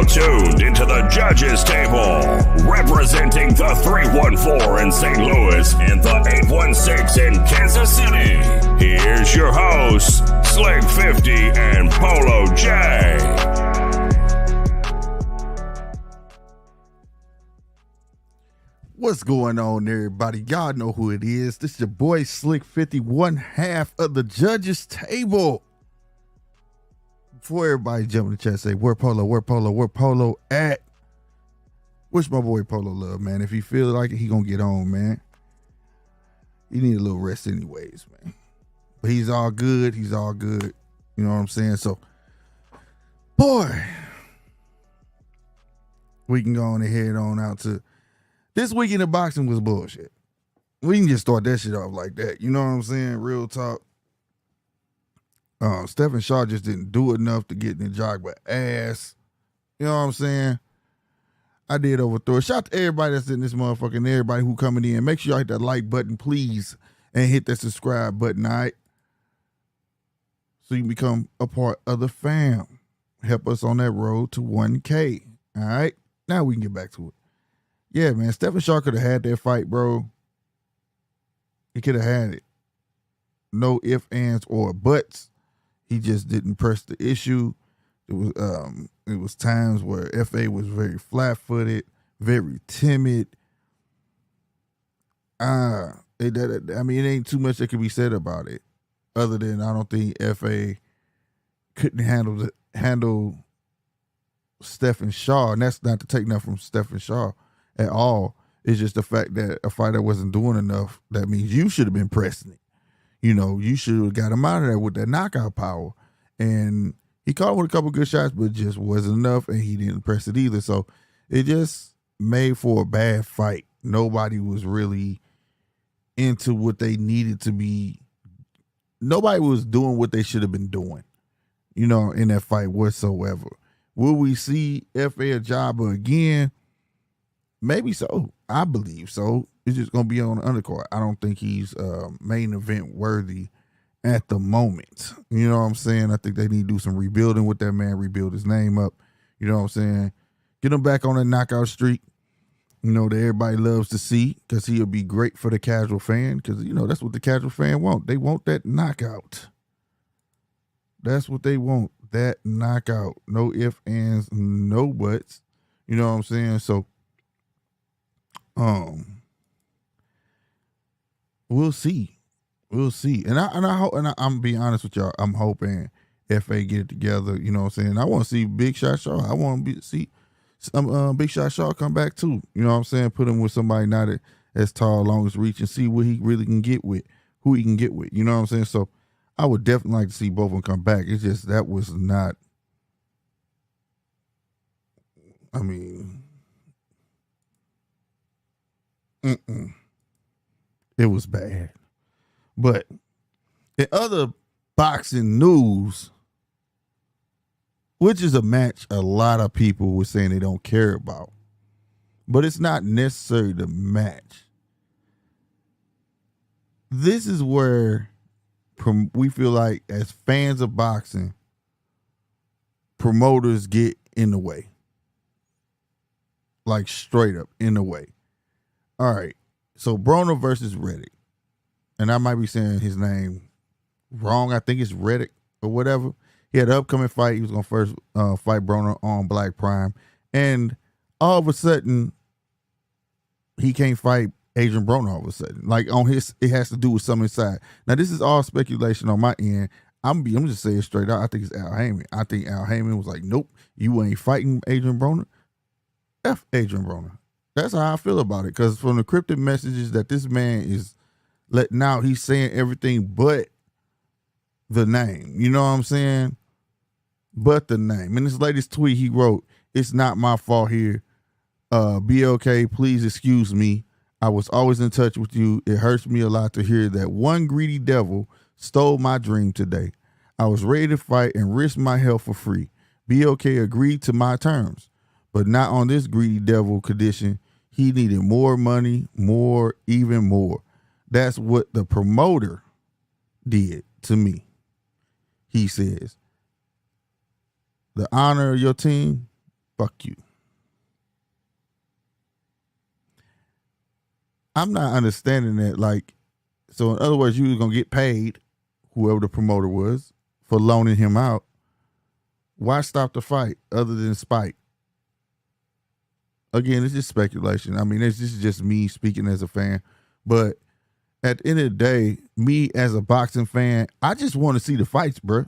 now tuned into the judges table, representing the 314 in St. Louis and the 816 in Kansas City. Here's your hosts, Slick 50 and Polo J. What's going on, everybody? Y'all know who it is. This is your boy Slick 50, one half of the judges table. Before everybody jump in the chat, say, where Polo at? Wish my boy Polo love, man. If he feel like it, he gonna get on, man. He need a little rest anyways, man. But he's all good. He's all good. You know what I'm saying? So, boy, we can go on and head on out to this weekend in boxing was bullshit. We can just start that shit off like that. You know what I'm saying? Real talk. Stephen Shaw just didn't do enough to get in the jog but ass. You know what I'm saying? I did overthrow it. Shout out to everybody that's in this motherfucker and everybody who coming in. Make sure y'all hit that like button, please, and hit that subscribe button, all right? So you can become a part of the fam. Help us on that road to 1K, all right? Now we can get back to it. Yeah, man, Stephen Shaw could have had that fight, bro. He could have had it. No ifs, ands, or buts. He just didn't press the issue. It was times where FA was very flat-footed, very timid. It ain't too much that can be said about it, other than I don't think FA couldn't handle Stephen Shaw, and that's not to take nothing from Stephen Shaw at all. It's just the fact that a fighter wasn't doing enough. That means you should have been pressing it. You know, you should have got him out of there with that knockout power. And he caught with a couple good shots, but it just wasn't enough, and he didn't press it either. So it just made for a bad fight. Nobody was really into what they needed to be. Nobody was doing what they should have been doing, you know, in that fight whatsoever. Will we see F.A. Ajagba again? Maybe so. I believe so. It's just going to be on the undercard. I don't think he's main event worthy at the moment. You know what I'm saying? I think they need to do some rebuilding with that man, rebuild his name up. You know what I'm saying? Get him back on that knockout streak, you know, that everybody loves to see, because he'll be great for the casual fan, because, you know, that's what the casual fan want. They want that knockout. That's what they want, that knockout. No ifs, ands, no buts. You know what I'm saying? So, we'll see. We'll see. And I hope, and I'm being honest with y'all, I'm hoping FA get it together. You know what I'm saying? I want to see Big Shot Shaw. I want to see some Big Shot Shaw come back too. You know what I'm saying? Put him with somebody not as tall, long as reach, and see what he really can get with, who he can get with. You know what I'm saying? So I would definitely like to see both of them come back. It's just that was not, I mean, it was bad. But in other boxing news, which is a match a lot of people were saying they don't care about, but it's not necessarily the match. This is where we feel like, as fans of boxing, promoters get in the way. Like, straight up in the way. All right, so Broner versus Reddick. And I might be saying his name wrong. I think it's Reddick or whatever. He had an upcoming fight. He was going to first fight Broner on Black Prime. And all of a sudden, he can't fight Adrian Broner all of a sudden. Like, it has to do with something inside. Now, this is all speculation on my end. I'm just saying straight out, I think it's Al Haymon. I think Al Haymon was like, nope, you ain't fighting Adrian Broner. F Adrian Broner. That's how I feel about it. Because from the cryptic messages that this man is letting out, he's saying everything but the name. You know what I'm saying? But the name. In his latest tweet, he wrote, "It's not my fault here. Be okay. Please excuse me. I was always in touch with you. It hurts me a lot to hear that one greedy devil stole my dream today. I was ready to fight and risk my health for free. Be okay agreed to my terms, but not on this greedy devil condition. He needed more money, more, even more. That's what the promoter did to me." He says, "The honor of your team fuck you. I'm not understanding that. Like, so in other words, you was gonna get paid, whoever the promoter was, for loaning him out. Why stop the fight other than spite? Again, it's just speculation. I mean, this is just me speaking as a fan. But at the end of the day, me as a boxing fan, I just want to see the fights, bro.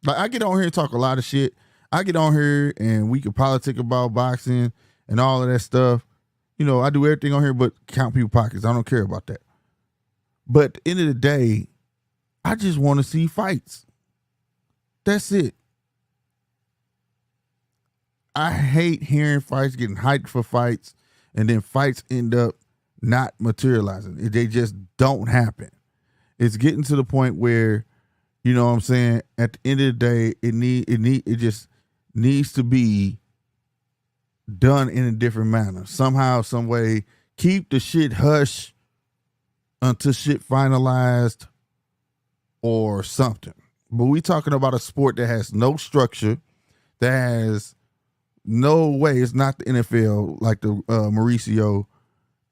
Like, I get on here and talk a lot of shit. I get on here and we can politic about boxing and all of that stuff. You know, I do everything on here but count people's pockets. I don't care about that. But at the end of the day, I just want to see fights. That's it. I hate hearing fights, getting hyped for fights, and then fights end up not materializing. They just don't happen. It's getting to the point where, you know what I'm saying, at the end of the day, it just needs to be done in a different manner. Somehow, some way, keep the shit hush until shit finalized or something. But we talking about a sport that has no structure, that has no way. It's not the NFL like the Mauricio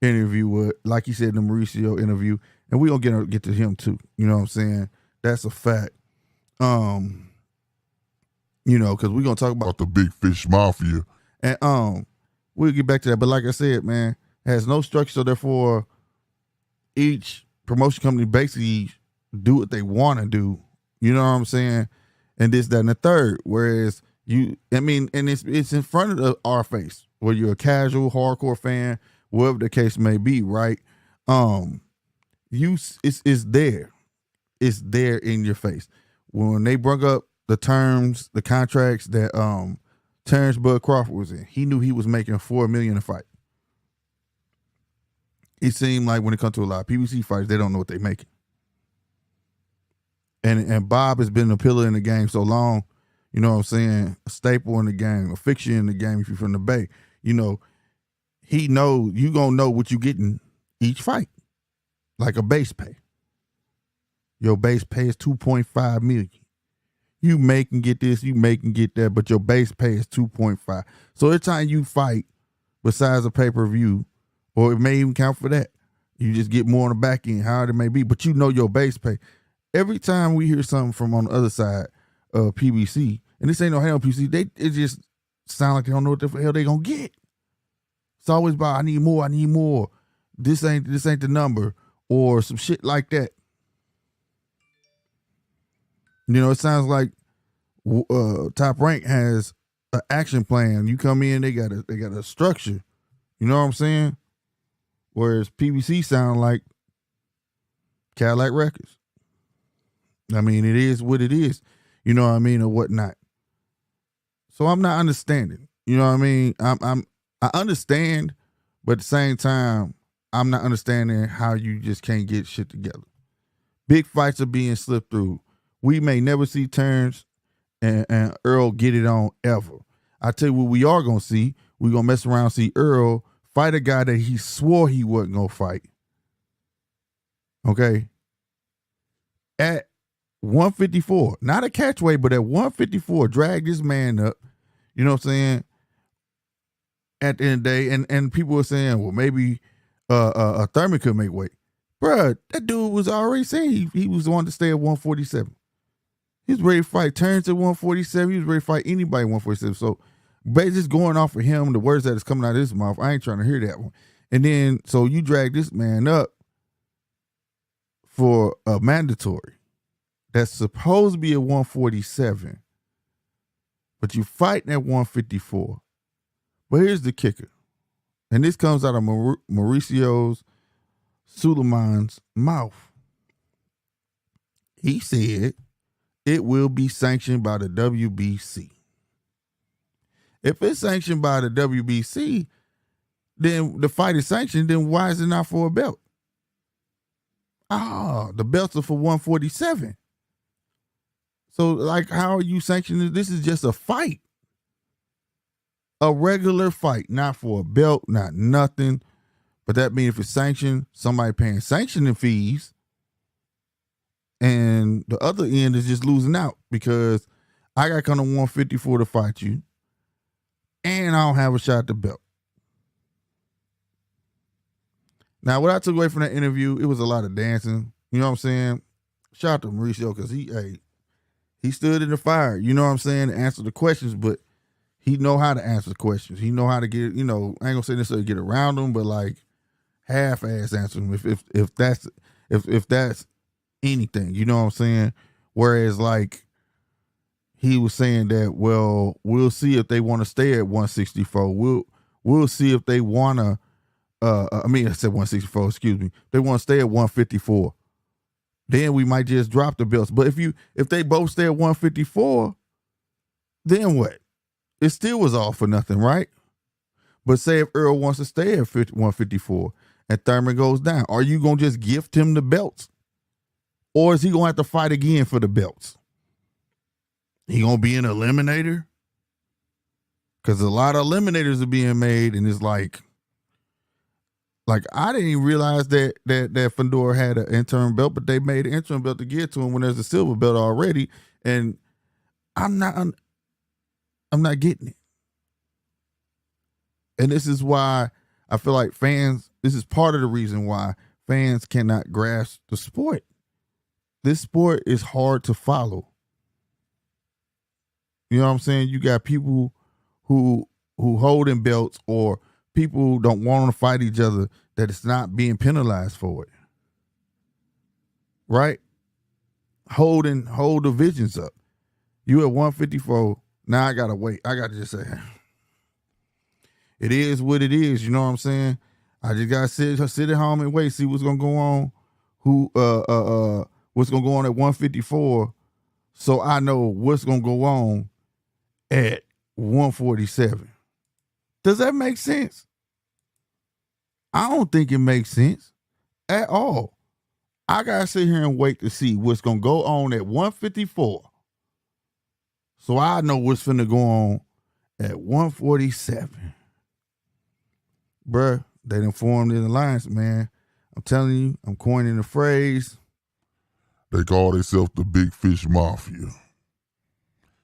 interview would, like he said in the Mauricio interview, and we gonna get to him too. You know what I'm saying? That's a fact. You know, because we're gonna talk about the big fish mafia, and we'll get back to that. But like I said, man, it has no structure, so therefore each promotion company basically do what they want to do. You know what I'm saying? And this, that, and the third. Whereas it's in front of our face, whether you're a casual, hardcore fan, whatever the case may be, right? It's there. It's there in your face. When they brought up the terms, the contracts that Terrence Bud Crawford was in, he knew he was making $4 million a fight. It seemed like when it comes to a lot of PBC fights, they don't know what they're making. And Bob has been a pillar in the game so long, you know what I'm saying, a staple in the game, a fixture in the game if you're from the Bay. You know, he know you gonna know what you getting each fight, like a base pay. Your base pay is $2.5 million. You may can get this, you may can get that, but your base pay is 2.5. So every time you fight, besides a pay-per-view, or it may even count for that, you just get more on the back end, however it may be, but you know your base pay. Every time we hear something from on the other side of PBC, and this ain't no hell on PBC, it just sound like they don't know what the hell they gonna get. It's always about, I need more. This ain't the number, or some shit like that. You know, it sounds like Top Rank has an action plan. You come in, they got a structure. You know what I'm saying? Whereas PBC sound like Cadillac Records. I mean, it is what it is. You know what I mean, or whatnot. So I'm not understanding. You know what I mean? I understand, but at the same time, I'm not understanding how you just can't get shit together. Big fights are being slipped through. We may never see Terrence and ERROL get it on ever. I tell you what we are going to see. We're going to mess around and see ERROL fight a guy that he swore he wasn't going to fight. Okay? At 154. Not a catchweight, but at 154. Drag this man up. You know what I'm saying? At the end of the day, and people were saying, well, maybe a Thurman could make weight. Bruh, that dude was already saying he was the one to stay at 147. He was ready to fight Terrence at 147. He was ready to fight anybody at 147. So, basically, just going off of him, the words that is coming out of his mouth, I ain't trying to hear that one. And then, so you drag this man up for a mandatory that's supposed to be at 147, but you fighting at 154. But here's the kicker, and this comes out of Mauricio Suleiman's mouth. He said it will be sanctioned by the WBC. If it's sanctioned by the WBC, then the fight is sanctioned, then why is it not for a belt? The belts are for 147. So, like, how are you sanctioning? This is just a fight. A regular fight, not for a belt, not nothing. But that means if it's sanctioned, somebody paying sanctioning fees, and the other end is just losing out, because I got to come to 154 to fight you, and I don't have a shot at the belt. Now, what I took away from that interview, it was a lot of dancing. You know what I'm saying? Shout out to Mauricio because he stood in the fire. You know what I'm saying? To answer the questions, but he know how to answer the questions. He know how to get, I ain't gonna say necessarily get around them, but like half-ass answer them if that's anything. You know what I'm saying? Whereas like he was saying that, well, we'll see if they want to stay at 164. We'll see if they want to. I said 164. Excuse me. They want to stay at 154. Then we might just drop the belts. But if they both stay at 154, then what? It still was all for nothing, right? But say if Earl wants to stay at 154 and Thurman goes down, are you gonna just gift him the belts, or is he gonna have to fight again for the belts? He gonna be an eliminator? Because a lot of eliminators are being made, and it's like I didn't even realize that Fedor had an interim belt, but they made an interim belt to get to him when there's a silver belt already, and I'm not getting it. And this is why I feel like this is part of the reason why fans cannot grasp the sport. This sport is hard to follow. You know what I'm saying? You got people who holding belts, or people who don't want to fight each other, that it's not being penalized for it. Right? Hold divisions up. You at 154, now I gotta wait. I gotta just say, it is what it is, you know what I'm saying? I just gotta sit at home and wait, see what's gonna go on, what's gonna go on at 154, so I know what's gonna go on at 147. Does that make sense? I don't think it makes sense at all. I gotta sit here and wait to see what's gonna go on at 154, so I know what's finna go on at 147. Bruh, they done formed an alliance, man. I'm telling you, I'm coining the phrase. They call themselves the Big Fish Mafia.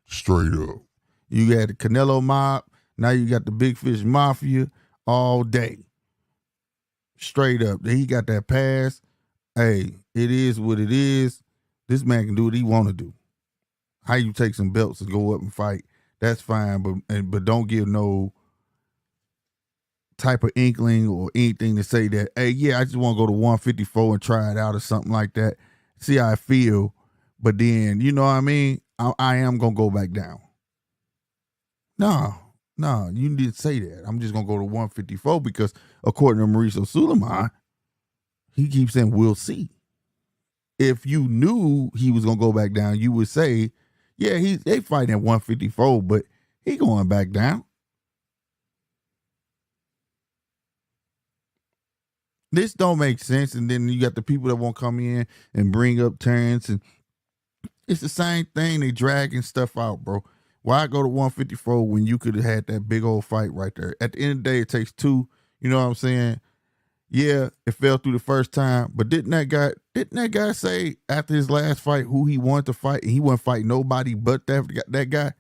Straight up. You got the Canelo Mob, now you got the Big Fish Mafia all day. Straight up. He got that pass. Hey, it is what it is. This man can do what he want to do. How you take some belts and go up and fight, that's fine, but don't give no type of inkling or anything to say that, hey, yeah, I just want to go to 154 and try it out or something like that. See how I feel. But then, you know what I mean? I am going to go back down. No, you need to say that. I'm just going to go to 154 because according to Mauricio Suleiman, he keeps saying, we'll see. If you knew he was going to go back down, you would say, yeah, they fighting at 154, but he going back down. This don't make sense. And then you got the people that won't come in and bring up Terrence, and it's the same thing. They dragging stuff out, bro. Why go to 154 when you could have had that big old fight right there? At the end of the day, it takes two. You know what I'm saying? Yeah, it fell through the first time, but didn't that guy say after his last fight who he wanted to fight, and he wouldn't fight nobody but that guy?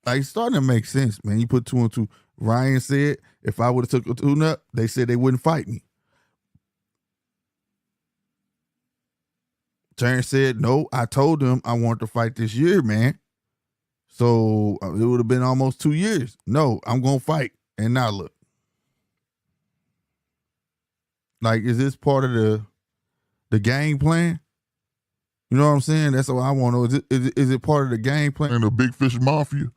Like, it's starting to make sense, man. You put two and two. Ryan said, if I would have took a tune-up, they said they wouldn't fight me. Terrence said, no, I told them I wanted to fight this year, man. So it would have been almost 2 years. No, I'm going to fight. And now look. Like, is this part of the game plan? You know what I'm saying? That's what I want to know. Is it part of the game plan? And the Big Fish Mafia?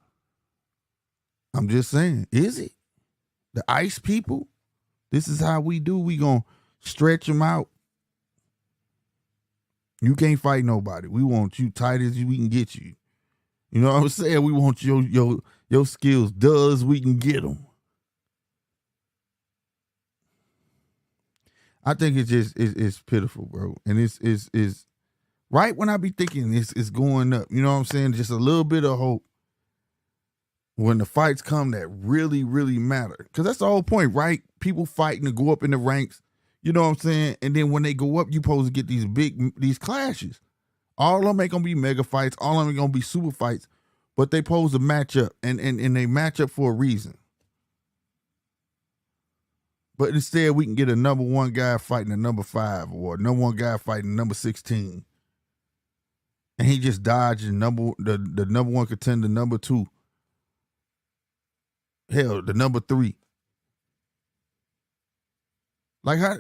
I'm just saying, is it? The ice people? This is how we do. We going to stretch them out. You can't fight nobody. We want you tight as we can get you. You know what I'm saying? We want your skills dull as we can get them. I think it's pitiful, bro. And it's right when I be thinking it's going up. You know what I'm saying? Just a little bit of hope when the fights come that really, really matter. Because that's the whole point, right? People fighting to go up in the ranks. You know what I'm saying? And then when they go up, you supposed to get these clashes. All of them ain't gonna be mega fights. All of them ain't gonna be super fights. But they pose a matchup, and they match up for a reason. But instead, we can get a number 1 guy fighting a number 5, or a number 1 guy fighting number 16. And he just dodged the number 1 contender, number 2. Hell, the number 3. Like how,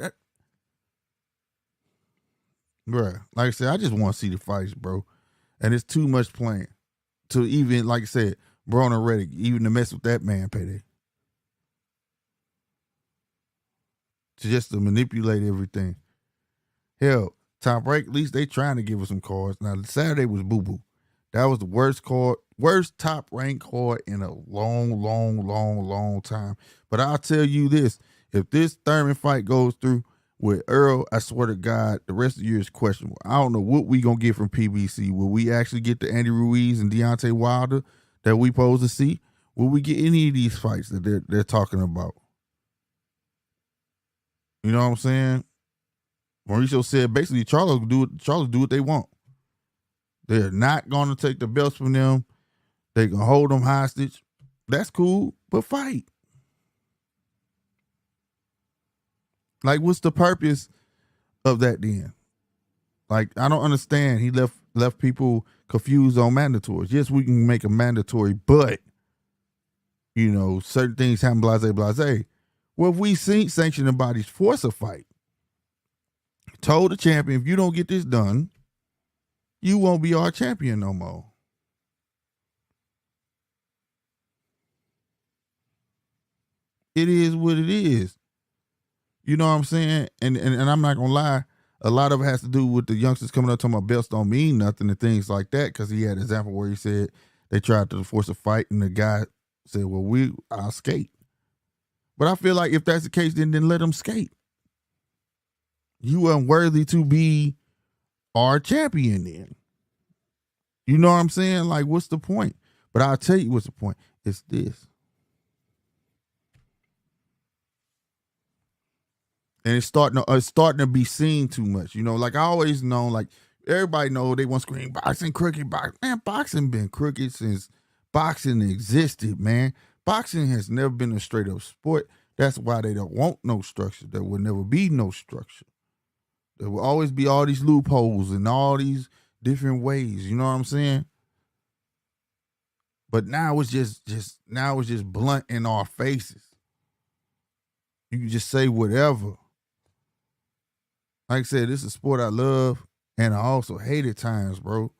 bruh, like I said, I just want to see the fights, bro. And it's too much playing to even, like I said, Braun and Reddick, even to mess with that man payday. To manipulate everything. Hell, Top Rank, at least they trying to give us some cards. Now, Saturday was boo-boo. That was the worst Top Rank card in a long time. But I'll tell you this, if this Thurman fight goes through with Earl, I swear to God, the rest of the year is questionable. I don't know what we going to get from PBC. Will we actually get the Andy Ruiz and Deontay Wilder that we supposed to see? Will we get any of these fights that they're talking about? You know what I'm saying? Mauricio said basically Charlo do what they want. They're not going to take the belts from them. They can hold them hostage. That's cool, but fight. Like, what's the purpose of that then? Like, I don't understand. He left people confused on mandatories. Yes, we can make a mandatory, but, you know, certain things happen, blase. Well, if we seen sanctioning bodies force a fight, told the champion, if you don't get this done, you won't be our champion no more. It is what it is. You know what I'm saying? And I'm not going to lie, a lot of it has to do with the youngsters coming up talking about belts don't mean nothing and things like that, because he had an example where he said they tried to force a fight and the guy said, well, I'll skate. But I feel like if that's the case, then let them skate. You are worthy to be our champion then. You know what I'm saying? Like, what's the point? But I'll tell you what's the point. It's this. And it's starting to be seen too much. You know, like I always know, like everybody know they want to scream boxing, crooked boxing. Man, boxing been crooked since boxing existed, man. Boxing has never been a straight up sport. That's why they don't want no structure. There will never be no structure. There will always be all these loopholes and all these different ways. You know what I'm saying? But now it's just blunt in our faces. You can just say whatever. Like I said, this is a sport I love and I also hate at times, bro.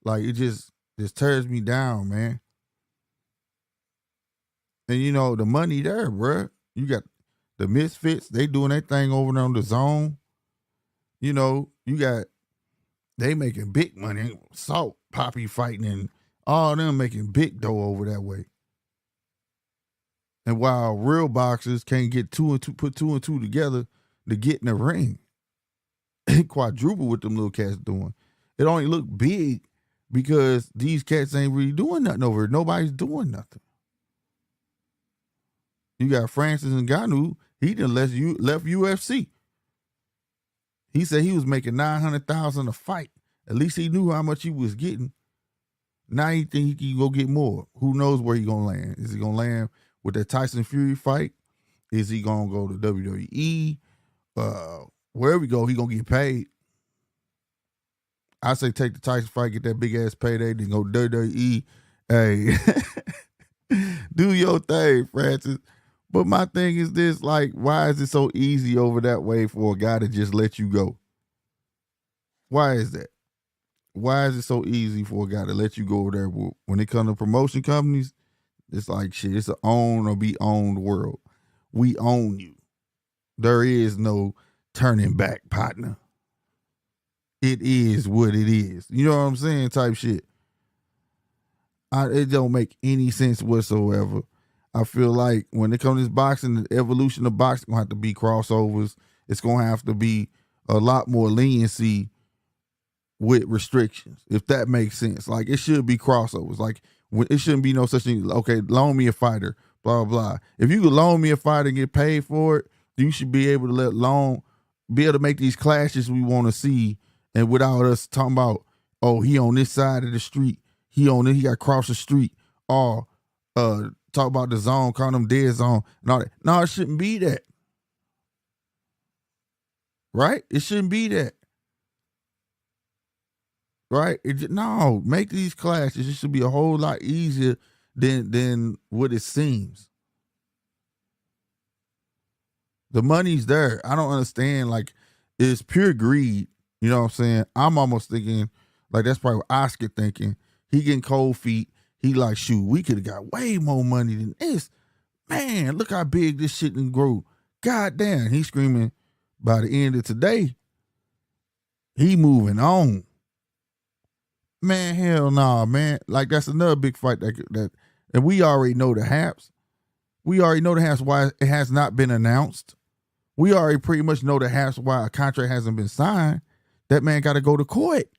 Like it just tears me down, man. And you know, the money there, bro. You got the Misfits, they doing their thing over there on the Zone. You know, they making big money. Salt Poppy fighting and all them making big dough over that way. And while real boxers can't get put two and two together to get in the ring, quadruple what them little cats doing. It only look big because these cats ain't really doing nothing over it. Nobody's doing nothing. You got Francis Ngannou. He done left UFC. He said he was making $900,000 a fight. At least he knew how much he was getting. Now he think he can go get more. Who knows where he gonna land? Is he gonna land with that Tyson Fury fight? Is he gonna go to WWE? Wherever we go, he gonna get paid. I say take the Tyson fight, get that big ass payday, then go WWE. Hey, do your thing, Francis. But my thing is this, like, why is it so easy over that way for a guy to just let you go? Why is that? Why is it so easy for a guy to let you go over there? When it comes to promotion companies, it's like, shit, it's an own or be owned world. We own you. There is no turning back, partner. It is what it is. You know what I'm saying? Type shit. It don't make any sense whatsoever. I feel like when it comes to this boxing, the evolution of boxing going to have to be crossovers. It's going to have to be a lot more leniency with restrictions, if that makes sense. Like, it should be crossovers. Like, it shouldn't be no such thing, okay, loan me a fighter, blah, blah, blah. If you could loan me a fighter and get paid for it, you should be able to let loan be able to make these clashes we want to see, and without us talking about, oh, he on this side of the street, he got to cross the street, or talk about the zone, call them dead zone, and all that. No, it shouldn't be that. Right? It shouldn't be that. Right? No, make these clashes. It should be a whole lot easier than what it seems. The money's there. I don't understand. Like, it's pure greed. You know what I'm saying? I'm almost thinking, like, that's probably what Oscar thinking. He getting cold feet. He like, shoot, we could have got way more money than this. Man, look how big this shit can grow. God damn. He's screaming by the end of today, he moving on. Man, hell nah, man. Like, that's another big fight that and we already know the haps. We already know the haps why it has not been announced. We already pretty much know the haps why a contract hasn't been signed. That man got to go to court.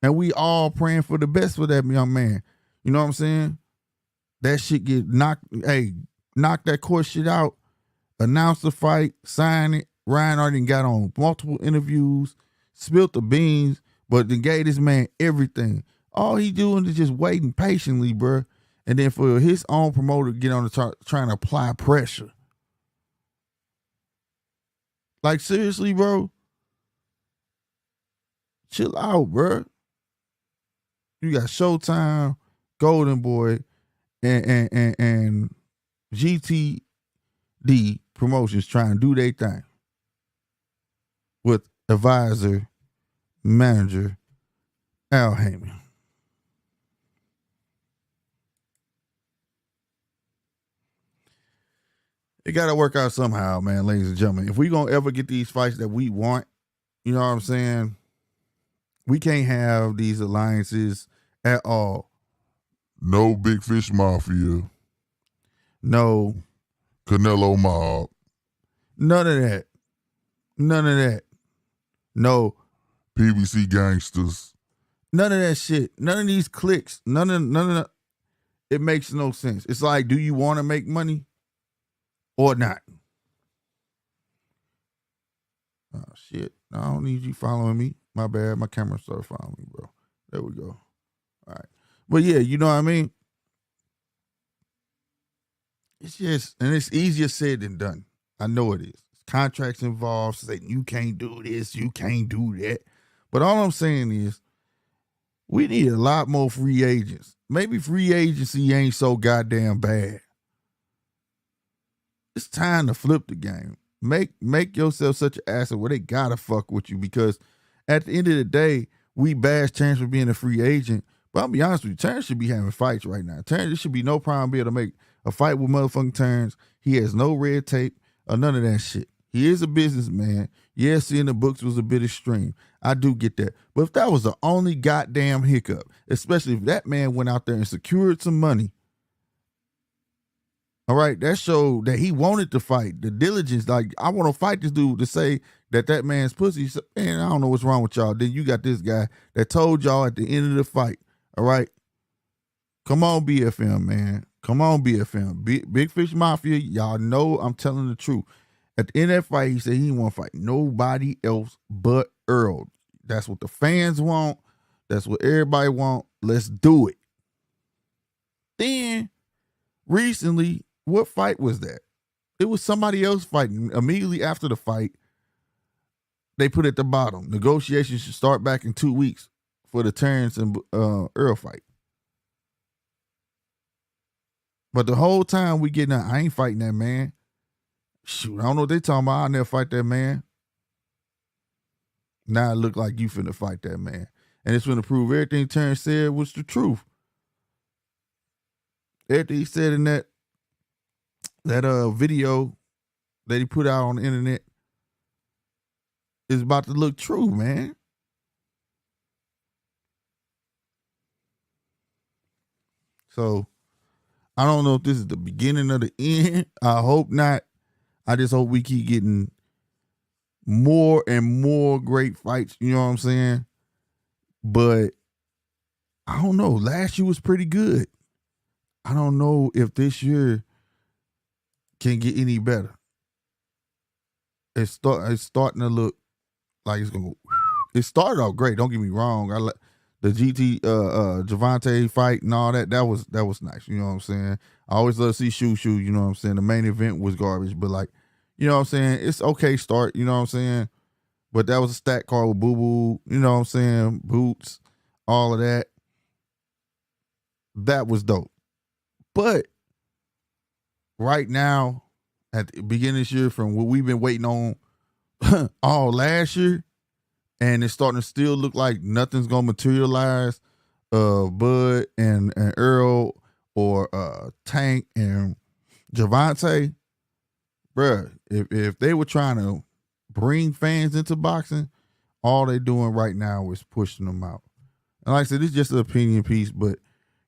And we all praying for the best for that young man. You know what I'm saying? That shit get knock that court shit out, announce the fight, sign it. Ryan already got on multiple interviews, spilled the beans, but then gave this man everything. All he doing is just waiting patiently, bro. And then for his own promoter to get on the trying to apply pressure. Like, seriously, bro? Chill out, bro. You got Showtime, Golden Boy, and GTD Promotions trying to do their thing with advisor, manager, Al Haymon. It got to work out somehow, man, ladies and gentlemen. If we going to ever get these fights that we want, you know what I'm saying? We can't have these alliances at all. No Big Fish Mafia. No. Canelo Mob. None of that. None of that. No. PBC Gangsters. None of that shit. None of these cliques. None of that. It makes no sense. It's like, do you want to make money or not? Oh, shit. I don't need you following me. My bad. My camera started following me, bro. There we go. All right. But yeah, you know what I mean? It's just, and it's easier said than done. I know it is. Contracts involved, saying you can't do this, you can't do that. But all I'm saying is, we need a lot more free agents. Maybe free agency ain't so goddamn bad. It's time to flip the game. Make yourself such an asset where they gotta fuck with you, because at the end of the day, we bash Terrence for being a free agent. But I'll be honest with you, Terrence should be having fights right now. Terrence, there should be no problem being able to make a fight with motherfucking Terrence. He has no red tape or none of that shit. He is a businessman. Yes, seeing the books was a bit extreme. I do get that. But if that was the only goddamn hiccup, especially if that man went out there and secured some money, all right, that showed that he wanted to fight. The diligence, like, I want to fight this dude to say that man's pussy. Man, I don't know what's wrong with y'all. Then you got this guy that told y'all at the end of the fight, all right, come on, BFM, man. Come on, BFM. Big Fish Mafia, y'all know I'm telling the truth. At the end of that fight, he said he didn't want to fight nobody else but Earl. That's what the fans want. That's what everybody want. Let's do it. Then, recently, what fight was that? It was somebody else fighting. Immediately after the fight, they put at the bottom, negotiations should start back in 2 weeks for the Terrence and Earl fight. But the whole time we getting out, I ain't fighting that man. Shoot, I don't know what they talking about. I'll never fight that man. Now it look like you finna fight that man. And it's finna prove everything Terrence said was the truth. Everything he said in that video that he put out on the internet is about to look true, man. So I don't know if this is the beginning of the end. I hope not. I just hope we keep getting more and more great fights. You know what I'm saying? But I don't know. Last year was pretty good. I don't know if this year can get any better. it's starting to look like it's gonna. It started off great. Don't get me wrong. I like the Gervonta fight and all that. That was nice. You know what I'm saying? I always love to see shoot. You know what I'm saying? The main event was garbage, but like, you know what I'm saying? It's okay start. You know what I'm saying? But that was a stat card with Boo Boo. You know what I'm saying? Boots, all of that. That was dope. But right now, at the beginning of this year, from what we've been waiting on all last year, and it's starting to still look like nothing's gonna materialize. Bud and ERROL or Tank and Gervonta, bruh, if they were trying to bring fans into boxing, all they doing right now is pushing them out. And like I said, it's just an opinion piece, but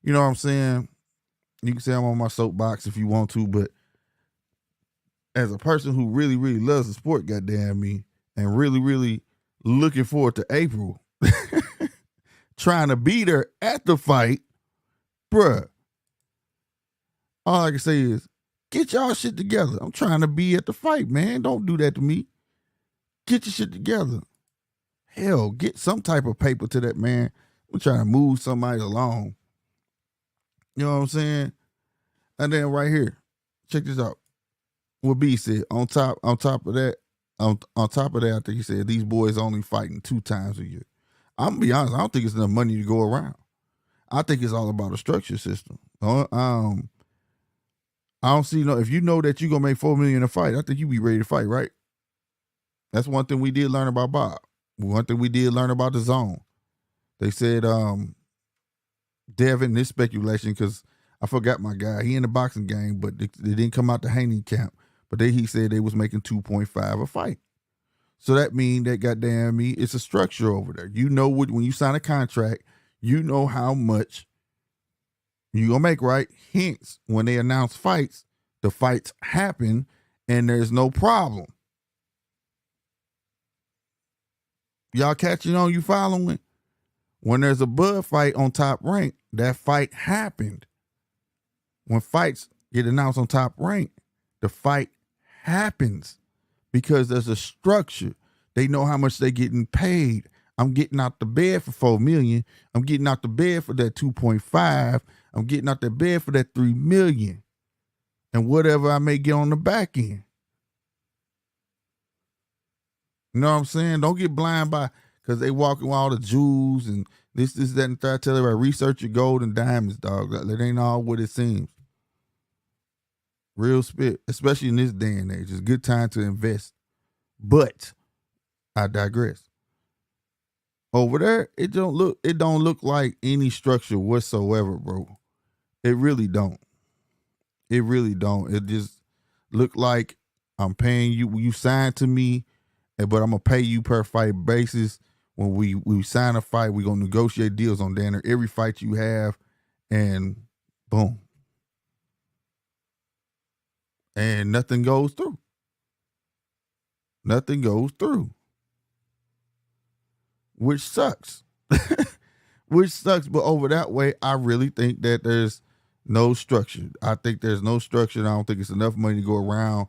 you know what I'm saying? You can say I'm on my soapbox if you want to, but as a person who really, really loves the sport, goddamn me, and really, really looking forward to April, trying to be there at the fight, bruh, all I can say is, get y'all shit together. I'm trying to be at the fight, man. Don't do that to me. Get your shit together. Hell, get some type of paper to that man. I'm trying to move somebody along. You know what I'm saying? And then right here, check this out. What B said, on top of that, I think he said these boys only fighting 2 times a year. I'm gonna be honest, I don't think it's enough money to go around. I think it's all about a structure system. I don't see if you know that you're gonna make $4 million a fight, I think you be ready to fight, right? That's one thing we did learn about Bob. One thing we did learn about the zone. They said Devin, this speculation, because I forgot my guy. He in the boxing game, but they didn't come out to HAYMON camp. But he said they was making 2.5 a fight. So that means that goddamn me, it's a structure over there. You know when you sign a contract, you know how much you gonna make, right? Hence, when they announce fights, the fights happen and there's no problem. Y'all catching on? You following? When there's a Bud fight on Top Rank, that fight happened. When fights get announced on Top Rank, the fight happens because there's a structure. They know how much they're getting paid. I'm getting out the bed for $4 million. I'm getting out the bed for that 2.5. I'm getting out the bed for that $3 million. And whatever I may get on the back end. You know what I'm saying? Don't get blind by, because they walking with all the jewels and this, that, and third. Tell everybody, research your gold and diamonds, dog. That ain't all what it seems. Real spit, especially in this day and age. It's a good time to invest. But I digress. Over there, it don't look like any structure whatsoever, bro. It really don't. It really don't. It just look like I'm paying you. You signed to me, but I'm gonna pay you per fight basis. When we sign a fight, we're gonna negotiate deals on there. Every fight you have, and boom. And nothing goes through. Nothing goes through. Which sucks. Which sucks, but over that way, I really think that there's no structure. I think there's no structure, and I don't think it's enough money to go around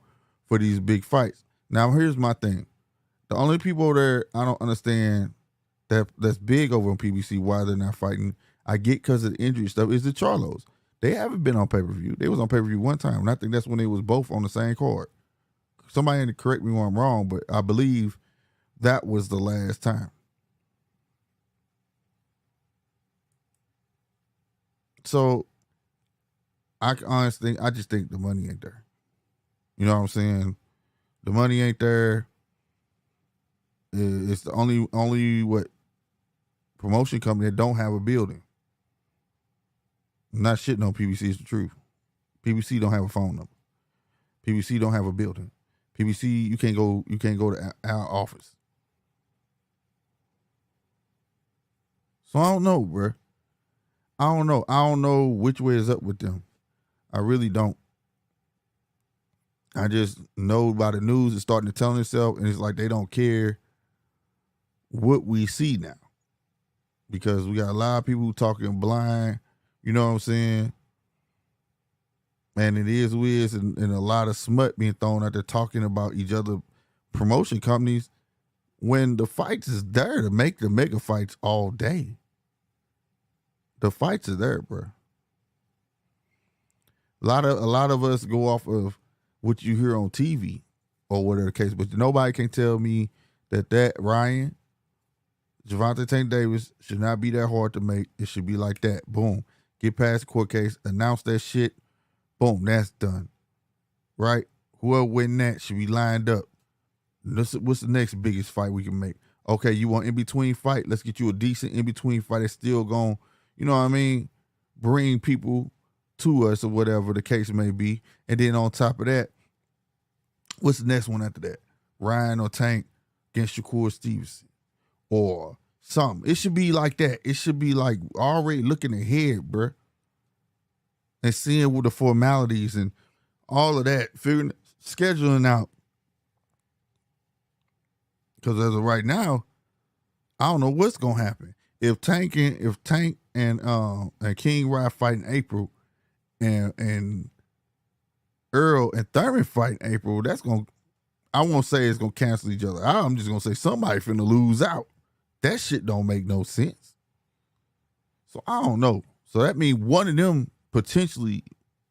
for these big fights. Now, here's my thing. The only people there I don't understand that's big over on PBC, why they're not fighting, I get because of the injury stuff, is the Charlos. They haven't been on pay-per-view. They was on pay-per-view one time, and I think that's when they was both on the same card. Somebody had to correct me when I'm wrong, but I believe that was the last time. So, I just think the money ain't there. You know what I'm saying? The money ain't there. It's the only promotion company that don't have a building. I'm not shitting on PBC, it's the truth. PBC don't have a phone number. PBC don't have a building. PBC, you can't go to our office. So I don't know, bro. I don't know which way is up with them. I really don't. I just know by the news it's starting to tell itself, and it's like they don't care what we see now. Because we got a lot of people who talking blind, you know what I'm saying? And it is weird, and a lot of smut being thrown out there talking about each other promotion companies when the fights is there to make the mega fights all day. The fights are there, bro. A lot of us go off of what you hear on TV or whatever the case, but nobody can tell me that Ryan, Gervonta Tank Davis should not be that hard to make. It should be like that. Boom. Get past the court case, announce that shit. Boom, that's done. Right? Whoever win that should be lined up. What's the next biggest fight we can make? Okay, you want in-between fight? Let's get you a decent in-between fight that's still going, you know what I mean, bring people to us or whatever the case may be. And then on top of that, what's the next one after that? Ryan or Tank against Shakur Stevenson or something. It should be like that. It should be like already looking ahead, bruh, and seeing what the formalities and all of that, figuring, scheduling out. Because as of right now, I don't know what's gonna happen. If Tank and King Rye fight in April, and Earl and Thurman fight in April, that's gonna, I won't say it's gonna cancel each other out. I'm just gonna say somebody finna lose out. That shit don't make no sense. So I don't know. So that means one of them potentially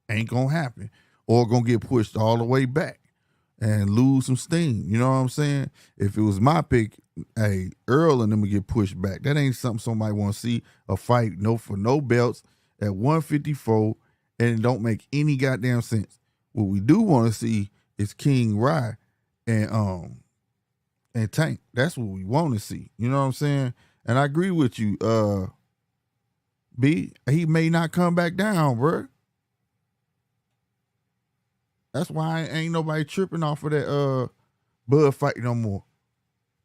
ain't gonna happen or gonna get pushed all the way back and lose some steam. You know what I'm saying? If it was my pick, hey, Earl and them would get pushed back. That ain't something somebody want to see, a fight for no belts at 154, and it don't make any goddamn sense. What we do want to see is King Rye and Tank. That's what we want to see. You know what I'm saying? And I agree with you, B. He may not come back down, bro. That's why ain't nobody tripping off of that Bud fight no more.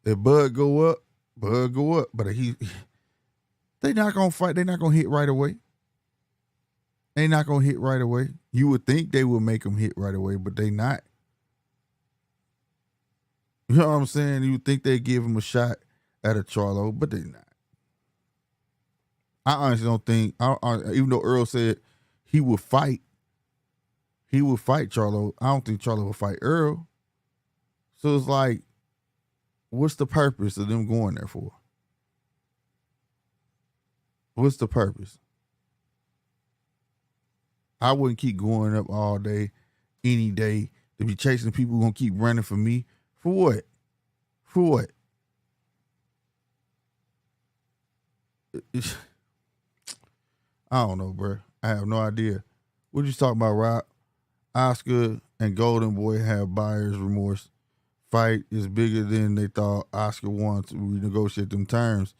If Bud go up, Bud go up. But they not gonna fight. They not gonna hit right away. They not gonna hit right away. You would think they would make them hit right away, but they not. You know what I'm saying? You would think they give him a shot at a Charlo, but they not. I honestly don't think. Even though Earl said he would fight Charlo, I don't think Charlo will fight Earl. So it's like, what's the purpose of them going there for? What's the purpose? I wouldn't keep going up all day, any day, to be chasing people who gonna keep running for me. For what? For what? I don't know, bro. I have no idea. What you talking about, Rob? Oscar and Golden Boy have buyer's remorse. Fight is bigger than they thought. Oscar wants to renegotiate them terms.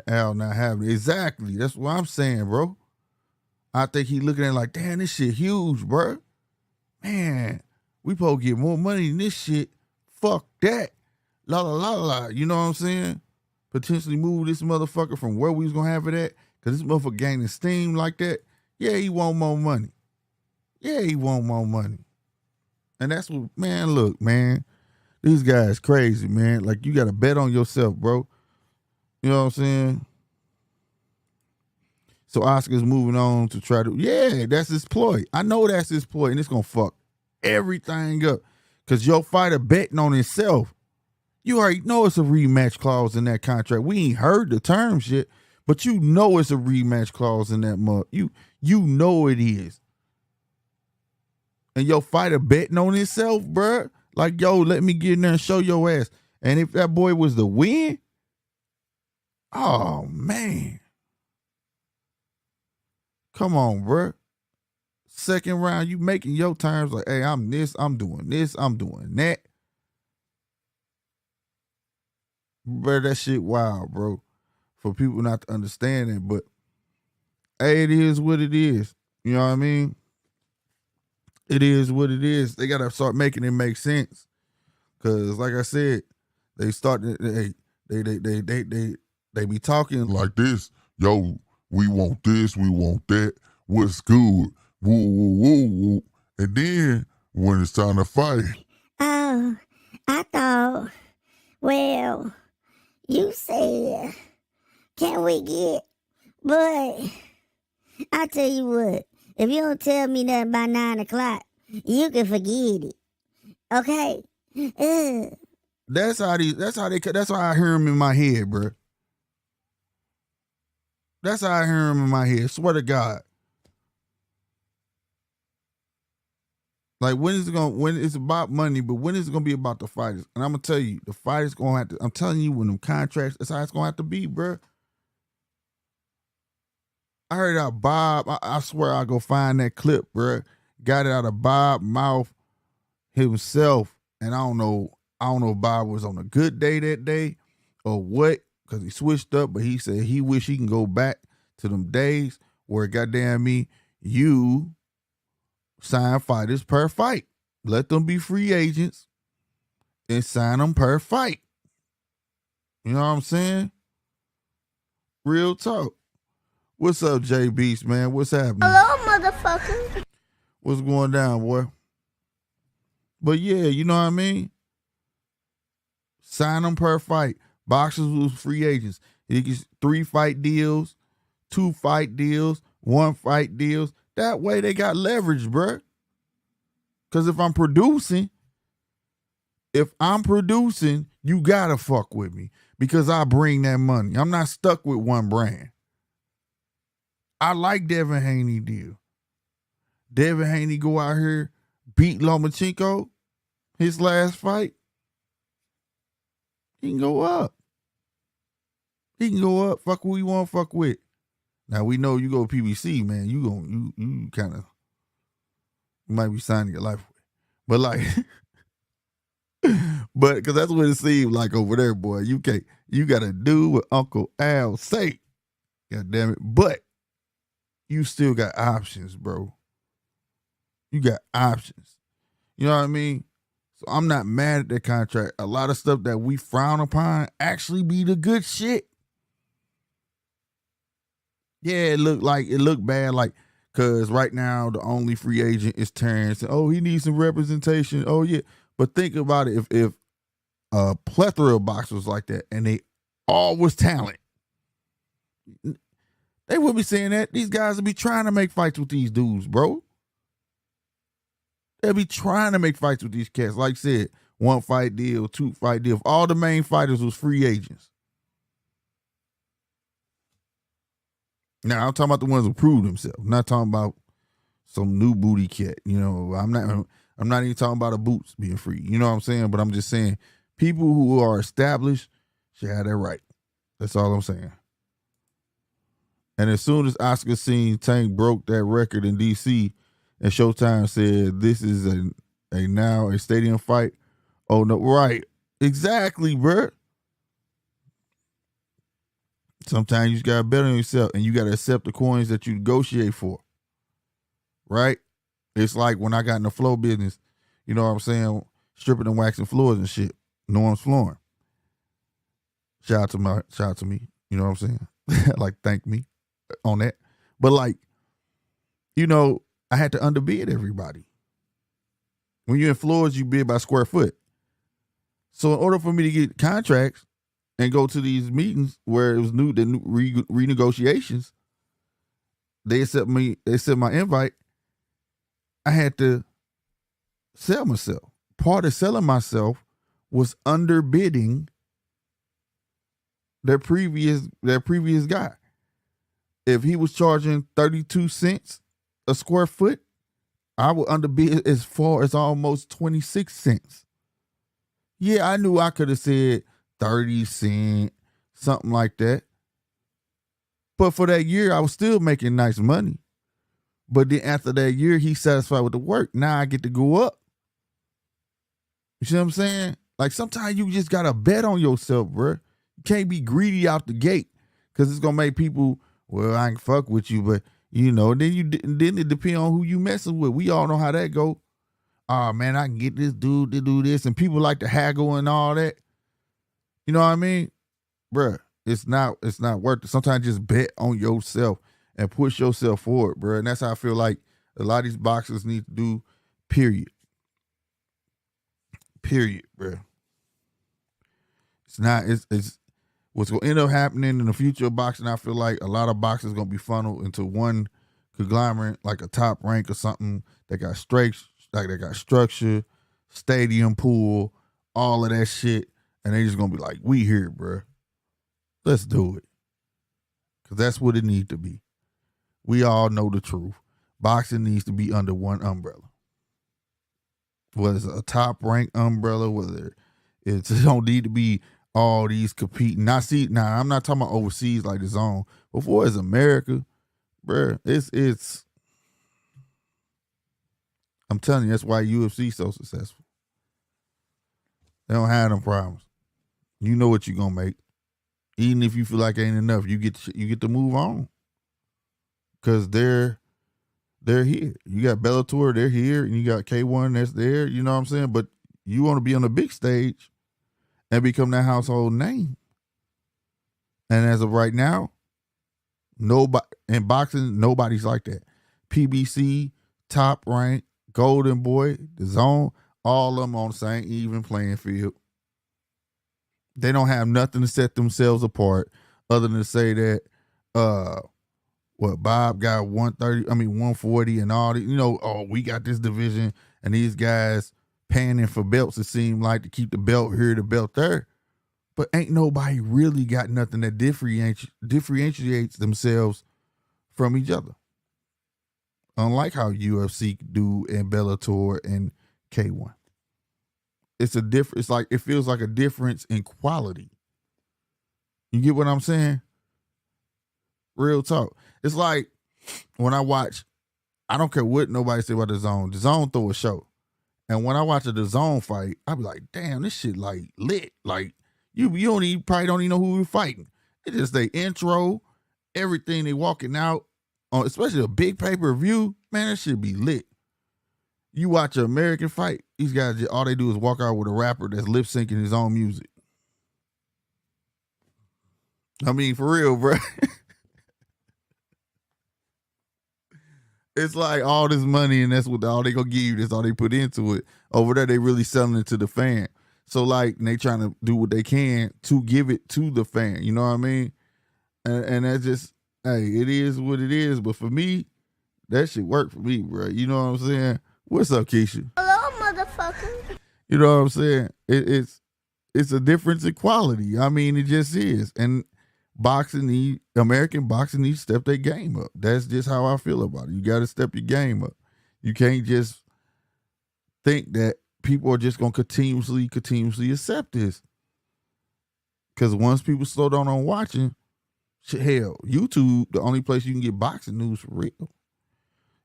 Al not having it. Exactly. That's what I'm saying, bro. I think he looking at it like, damn, this shit huge, bro. Man, we supposed to get more money than this shit. Fuck that. La la la la. You know what I'm saying? Potentially move this motherfucker from where we was gonna have it at. Cause this motherfucker gaining steam like that. Yeah, he want more money. Yeah, he want more money. And that's what, man, look, man. These guys crazy, man. Like, you got to bet on yourself, bro. You know what I'm saying? So Oscar's moving on to try to, yeah, that's his ploy. I know that's his ploy, and it's going to fuck everything up. Because your fighter betting on himself. You already know it's a rematch clause in that contract. We ain't heard the terms yet, but you know it's a rematch clause in that mug. You know it is. And your fighter betting on himself, bruh. Like, yo, let me get in there and show your ass. And if that boy was the win, oh, man. Come on, bruh. Second round, you making your terms like, hey, I'm this, I'm doing that. Bro, that shit wild, bro. For people not to understand it, but hey, it is what it is. You know what I mean? It is what it is. They gotta start making it make sense. Cause like I said, they start they be talking like this. Yo, we want this, we want that. What's good? Woo, woo, woo, woo. And then when it's time to fight. Oh, I thought, well, you said, can we get, but I tell you what, if you don't tell me that by 9 o'clock, you can forget it. Okay? That's how I hear him in my head, bro. That's how I hear him in my head. Swear to God. Like when it's about money, but when is it gonna be about the fighters? And I'm gonna tell you, the fighters gonna have to. I'm telling you, when them contracts, that's how it's gonna have to be, bro. I heard out Bob. I swear I'll go find that clip, bro. Got it out of Bob's mouth himself, and I don't know if Bob was on a good day that day or what, because he switched up. But he said he wish he can go back to them days where, goddamn me, you sign fighters per fight. Let them be free agents and sign them per fight. You know what I'm saying? Real talk. What's up, J Beast, man? What's happening? Hello, motherfucker. What's going down, boy? But yeah, you know what I mean? Sign them per fight. Boxers was free agents. He gets 3 fight deals, 2 fight deals, 1 fight deals. That way they got leverage, bruh. Because if I'm producing, you gotta fuck with me because I bring that money. I'm not stuck with one brand. I like Devin Haney deal. Devin Haney go out here, beat Lomachenko, his last fight. He can go up. Fuck who you want to fuck with. Now we know you go PBC, man. You kind of, you might be signing your life away. But like, but because that's what it seemed like over there, boy. You gotta do what Uncle Al say. God damn it. But you still got options, bro. You got options. You know what I mean? So I'm not mad at that contract. A lot of stuff that we frown upon actually be the good shit. Yeah, it looked bad, like, cause right now the only free agent is Terrance. Oh, he needs some representation. Oh yeah. But think about it, if a plethora of boxers like that and they all was talent, they would be saying that. These guys would be trying to make fights with these dudes, bro. They'll be trying to make fights with these cats. Like I said, 1 fight deal, 2 fight deal. If all the main fighters was free agents. Now, I'm talking about the ones who proved themselves. I'm not talking about some new booty cat. You know, I'm not even talking about a Boots being free. You know what I'm saying? But I'm just saying people who are established should have that right. That's all I'm saying. And as soon as Oscar seen Tank broke that record in D.C., and Showtime said this is a stadium fight. Oh no, right. Exactly, bro. Sometimes you just gotta bet on yourself and you gotta accept the coins that you negotiate for. Right? It's like when I got in the flow business, you know what I'm saying? Stripping and waxing floors and shit. No one's flooring. Shout out to me. You know what I'm saying? Like, thank me on that. But like, you know, I had to underbid everybody. When you're in floors, you bid by square foot. So in order for me to get contracts and go to these meetings where it was new renegotiations, they accept my invite, I had to sell myself. Part of selling myself was underbidding their previous guy. If he was charging 32 cents a square foot, I would underbid as far as almost 26 cents. Yeah, I knew I could have said 30 cents, something like that. But for that year, I was still making nice money. But then after that year, he's satisfied with the work. Now I get to go up. You see what I'm saying? Like, sometimes you just got to bet on yourself, bro. You can't be greedy out the gate because it's going to make people, well, I can fuck with you, but you know, then it depends on who you messing with. We all know how that go. Oh man, I can get this dude to do this, and people like to haggle and all that. You know what I mean, bruh? It's not worth it. Sometimes just bet on yourself and push yourself forward, bruh. And that's how I feel like a lot of these boxers need to do. Period, bruh. It's what's going to end up happening in the future of boxing. I feel like a lot of boxers going to be funneled into one conglomerate, like a Top Rank or something that got straight, like they got structure, stadium pool, all of that shit. And they just gonna be like, we here, bruh. Let's do it. Because that's what it needs to be. We all know the truth. Boxing needs to be under one umbrella. Whether it's a top-ranked umbrella, whether it don't need to be all these competing. Now, I'm not talking about overseas like the zone. Before it's America, bruh, it's I'm telling you, that's why UFC so successful. They don't have them problems. You know what you're gonna make. Even if you feel like ain't enough, you get to move on. Cause they're here. You got Bellator, they're here, and you got K1 that's there, you know what I'm saying? But you want to be on the big stage and become that household name. And as of right now, nobody in boxing, nobody's like that. PBC, Top Rank, Golden Boy, the Zone, all of them on the same even playing field. They don't have nothing to set themselves apart other than to say that Bob got 140 and all the, we got this division and these guys panning for belts, it seemed like, to keep the belt here, the belt there. But ain't nobody really got nothing that differentiates themselves from each other. Unlike how UFC do and Bellator and K1. It's a different, it's like, it feels like a difference in quality. You get what I'm saying? Real talk. It's like when I watch, I don't care what nobody say about the Zone throw a show. And when I watch a Zone fight, I be like, damn, this shit like lit. Like you probably don't even know who we're fighting. It's just they intro, everything they walking out on, especially a big pay-per-view, man, that shit be lit. You watch an American fight, these guys, all they do is walk out with a rapper that's lip syncing his own music. I mean, for real, bro. It's like all this money and that's what all they gonna give you. That's all they put into it. Over there, they really selling it to the fan. So like, they trying to do what they can to give it to the fan. You know what I mean? And that's just, hey, it is what it is. But for me, that shit work for me, bro. You know what I'm saying? What's up, Keisha? Hello, motherfucker. You know what I'm saying? It's a difference in quality. I mean, it just is. And American boxing needs to step their game up. That's just how I feel about it. You got to step your game up. You can't just think that people are just going to continuously accept this. Because once people slow down on watching, hell, YouTube, the only place you can get boxing news for real.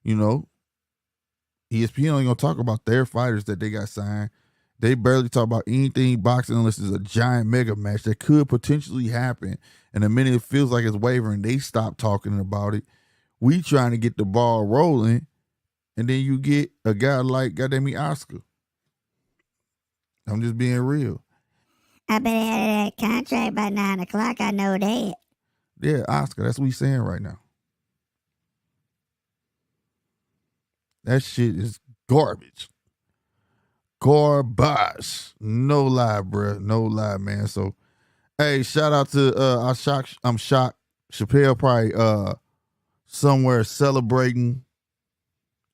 You know, ESPN ain't going to talk about their fighters that they got signed. They barely talk about anything boxing unless it's a giant mega match that could potentially happen. And the minute it feels like it's wavering, they stop talking about it. We trying to get the ball rolling, and then you get a guy like goddamn me Oscar. I'm just being real. I better have that contract by 9 o'clock. I know that. Yeah, Oscar. That's what we saying right now. That shit is garbage. Garbage. No lie, bruh. No lie, man. So, hey, shout out to I'm shocked. Chappelle probably somewhere celebrating,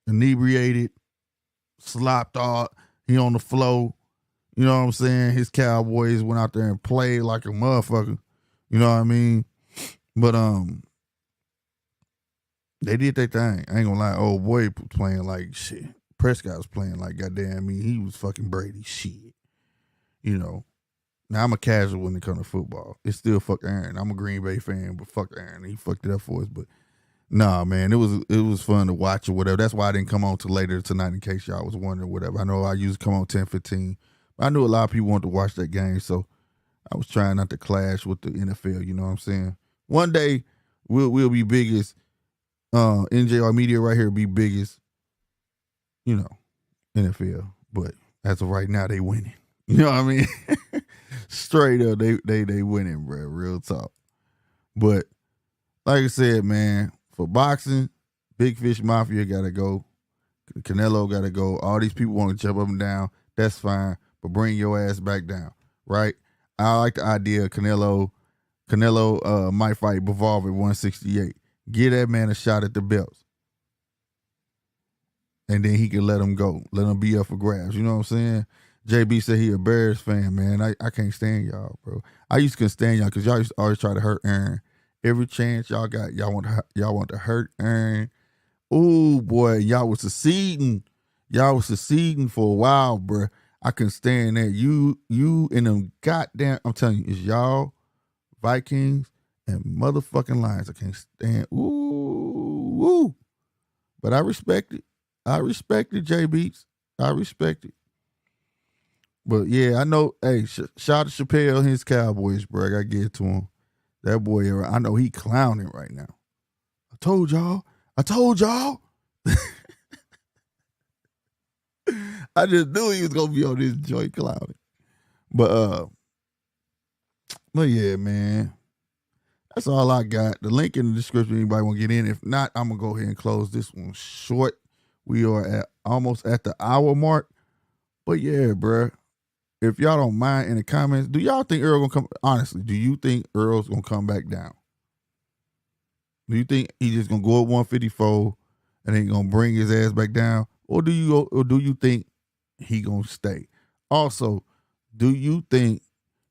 inebriated, slopped out. He on the floor. You know what I'm saying? His Cowboys went out there and played like a motherfucker. You know what I mean? But they did their thing. I ain't gonna lie, old boy playing like shit. Prescott was playing like goddamn, I mean, he was fucking Brady shit. You know. Now I'm a casual when it comes to football. It's still fuck Aaron. I'm a Green Bay fan, but fuck Aaron. He fucked it up for us. But nah, man, it was fun to watch or whatever. That's why I didn't come on till later tonight in case y'all was wondering whatever. I know I usually come on 10:15. I knew a lot of people wanted to watch that game, so I was trying not to clash with the NFL, you know what I'm saying? One day we'll be big as NJR Media right here will be big as, you know, NFL. But as of right now, they winning. You know what I mean? Straight up, they winning, bro. Real talk. But like I said, man, for boxing, Big Fish Mafia gotta go. Canelo gotta go. All these people want to jump up and down. That's fine. But bring your ass back down, right? I like the idea of Canelo might fight Bivol at 168. Give that man a shot at the belts. And then he can let him go. Let him be up for grabs. You know what I'm saying? JB said he a Bears fan, man. I can't stand y'all, bro. I used to stand y'all because y'all used to always try to hurt Aaron. Every chance y'all got, y'all want to hurt Aaron. Ooh, boy, y'all was seceding. Y'all was seceding for a while, bro. I couldn't stand that. You and them goddamn, I'm telling you, it's y'all, Vikings, and motherfucking Lions. I can't stand. Ooh. But I respect it. I respect it, J Beats. I respect it. But yeah, I know. Hey, shout out to Chappelle and his Cowboys, bro. I gotta get it to him. That boy, I know he clowning right now. I told y'all. I just knew he was gonna be on this joint clowning. But yeah, man. That's all I got. The link in the description, anybody want to get in. If not, I'm gonna go ahead and close this one short. We are almost at the hour mark. But yeah, bruh. If y'all don't mind in the comments, do y'all think Earl gonna come? Honestly, do you think Earl's gonna come back down? Do you think he just gonna go at 154 and ain't gonna bring his ass back down, or do you think he gonna stay? Also, do you think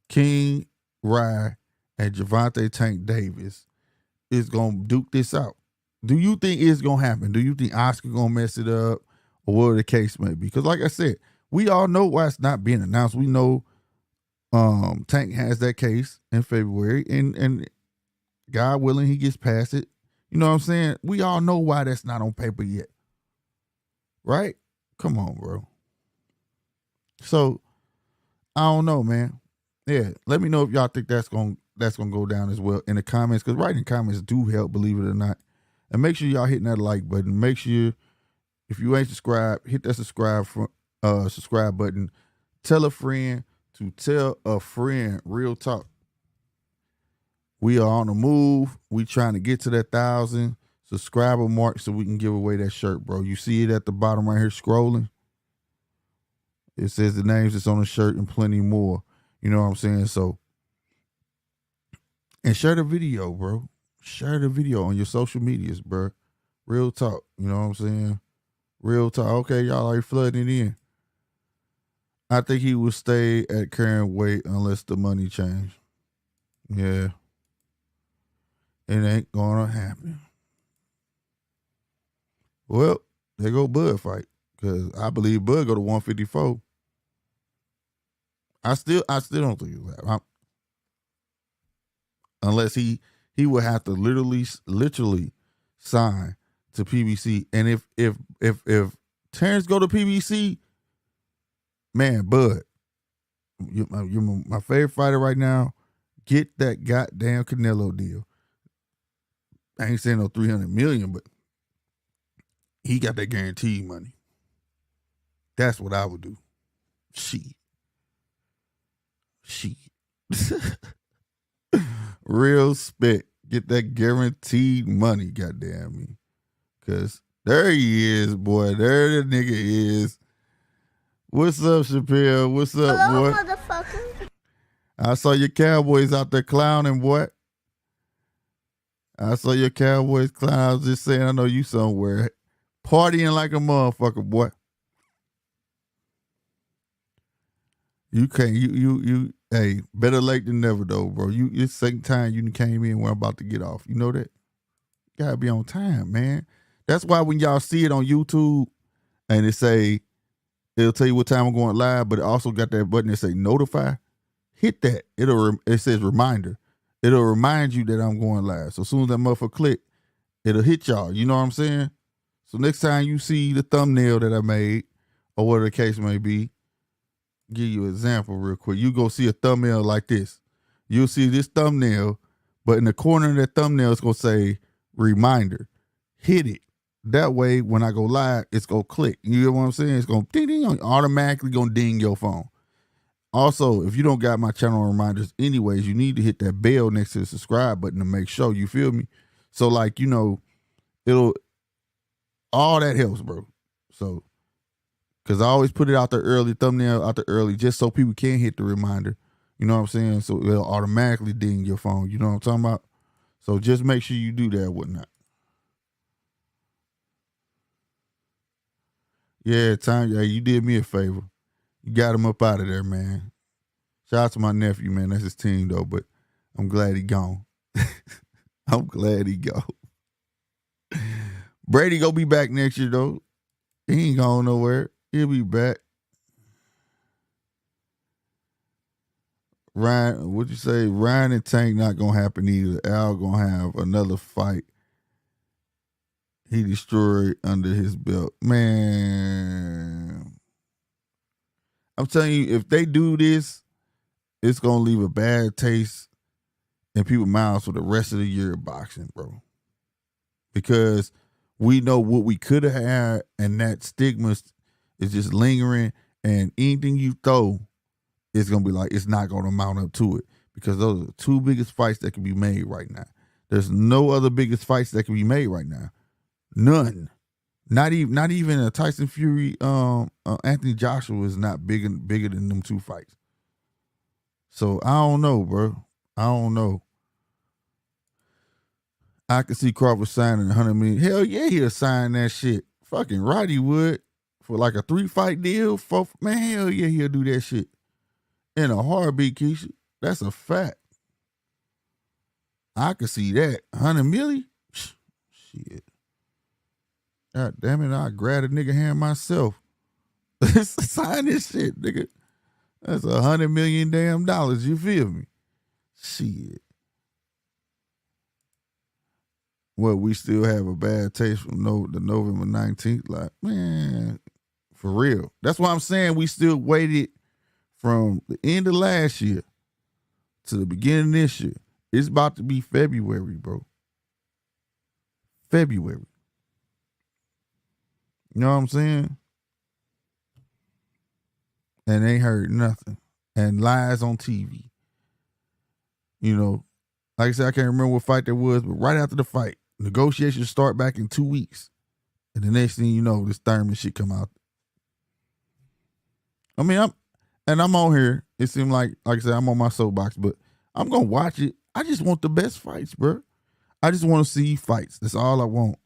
King Rye and Gervonta Tank Davis is gonna duke this out? Do you think it's gonna happen? Do you think Oscar gonna mess it up, or whatever the case may be? Because like I said, we all know why it's not being announced. We know Tank has that case in February, and God willing, he gets past it. You know what I'm saying? We all know why that's not on paper yet. Right? Come on, bro. So, I don't know, man. Yeah, let me know if y'all think that's gonna go down as well in the comments, because writing comments do help, believe it or not. And make sure y'all hitting that like button. Make sure, if you ain't subscribed, hit that subscribe button. Tell a friend to tell a friend. Real talk. We are on the move. We trying to get to that 1,000 subscriber mark so we can give away that shirt, bro. You see it at the bottom right here scrolling. It says the names that's on the shirt and plenty more. You know what I'm saying? So, and share the video, bro. Share the video on your social medias, bro. Real talk. You know what I'm saying? Real talk. Okay, y'all are flooding in. I think he will stay at current weight unless the money change. Yeah. It ain't gonna happen. Well, there go Bud fight. Because I believe Bud go to 154. I still don't think it's that. Unless he would have to literally sign to PBC. And if Terrence go to PBC, man, Bud, you're my favorite fighter right now. Get that goddamn Canelo deal. I ain't saying no 300 million, but he got that guaranteed money. That's what I would do. Shit. Real spec. Get that guaranteed money, goddamn me. Cause there he is, boy. There the nigga is. What's up, Chappelle? What's up, Hello, boy? motherfucker. I saw your Cowboys out there clowning, boy. I saw your Cowboys clown. I was just saying, I know you somewhere partying like a motherfucker, boy. You can't. You. Hey, better late than never, though, bro. It's the second time you came in when I'm about to get off. You know that? You gotta be on time, man. That's why when y'all see it on YouTube and it'll tell you what time I'm going live, but it also got that button that say notify. Hit that. It says reminder. It'll remind you that I'm going live. So as soon as that motherfucker click, it'll hit y'all. You know what I'm saying? So next time you see the thumbnail that I made, or whatever the case may be, give you an example real quick. You go see a thumbnail like this. You'll see this thumbnail, but in the corner of that thumbnail, it's going to say reminder. Hit it. That way, when I go live, it's going to click. You know what I'm saying? It's going to ding, ding, automatically going to ding your phone. Also, if you don't got my channel reminders anyways, you need to hit that bell next to the subscribe button to make sure, you feel me? So like, all that helps, bro. So, because I always put it out there early, thumbnail out there early, just so people can hit the reminder. You know what I'm saying? So it'll automatically ding your phone. You know what I'm talking about? So just make sure you do that and whatnot. Yeah, time. Yeah, you did me a favor. You got him up out of there, man. Shout out to my nephew, man. That's his team, though, but I'm glad he gone. I'm glad he gone. Brady gonna be back next year, though. He ain't going nowhere. He'll be back. Ryan, what'd you say? Ryan and Tank not gonna happen either. Al gonna have another fight he destroyed under his belt. Man, I'm telling you, if they do this, it's gonna leave a bad taste in people's mouths for the rest of the year of boxing, bro. Because we know what we could have had, and that stigma is just lingering, and anything you throw, it's going to be like, it's not going to mount up to it, because those are the two biggest fights that can be made right now. There's no other biggest fights that can be made right now. None. Not even a Tyson Fury, Anthony Joshua is not bigger than them two fights. So I don't know, bro. I don't know. I could see Crawford signing $100 million. Hell yeah, he'll sign that shit. Fucking Roddy would for like a 3-fight deal. Man, hell yeah, he'll do that shit. In a heartbeat, Keisha. That's a fact. I could see that. $100 million? Shit. God damn it, I'd grab a nigga hand myself. Sign this shit, nigga. That's $100 million damn dollars, you feel me? Shit. Well, we still have a bad taste from the November 19th. Like, man, for real. That's why I'm saying we still waited from the end of last year to the beginning of this year. It's about to be February, bro. February. You know what I'm saying? And they heard nothing. And lies on TV. You know, like I said, I can't remember what fight there was, but right after the fight, negotiations start back in 2 weeks. And the next thing you know, this Thurman shit come out. I mean, I'm on here. It seemed like I said, I'm on my soapbox, but I'm going to watch it. I just want the best fights, bro. I just want to see fights. That's all I want.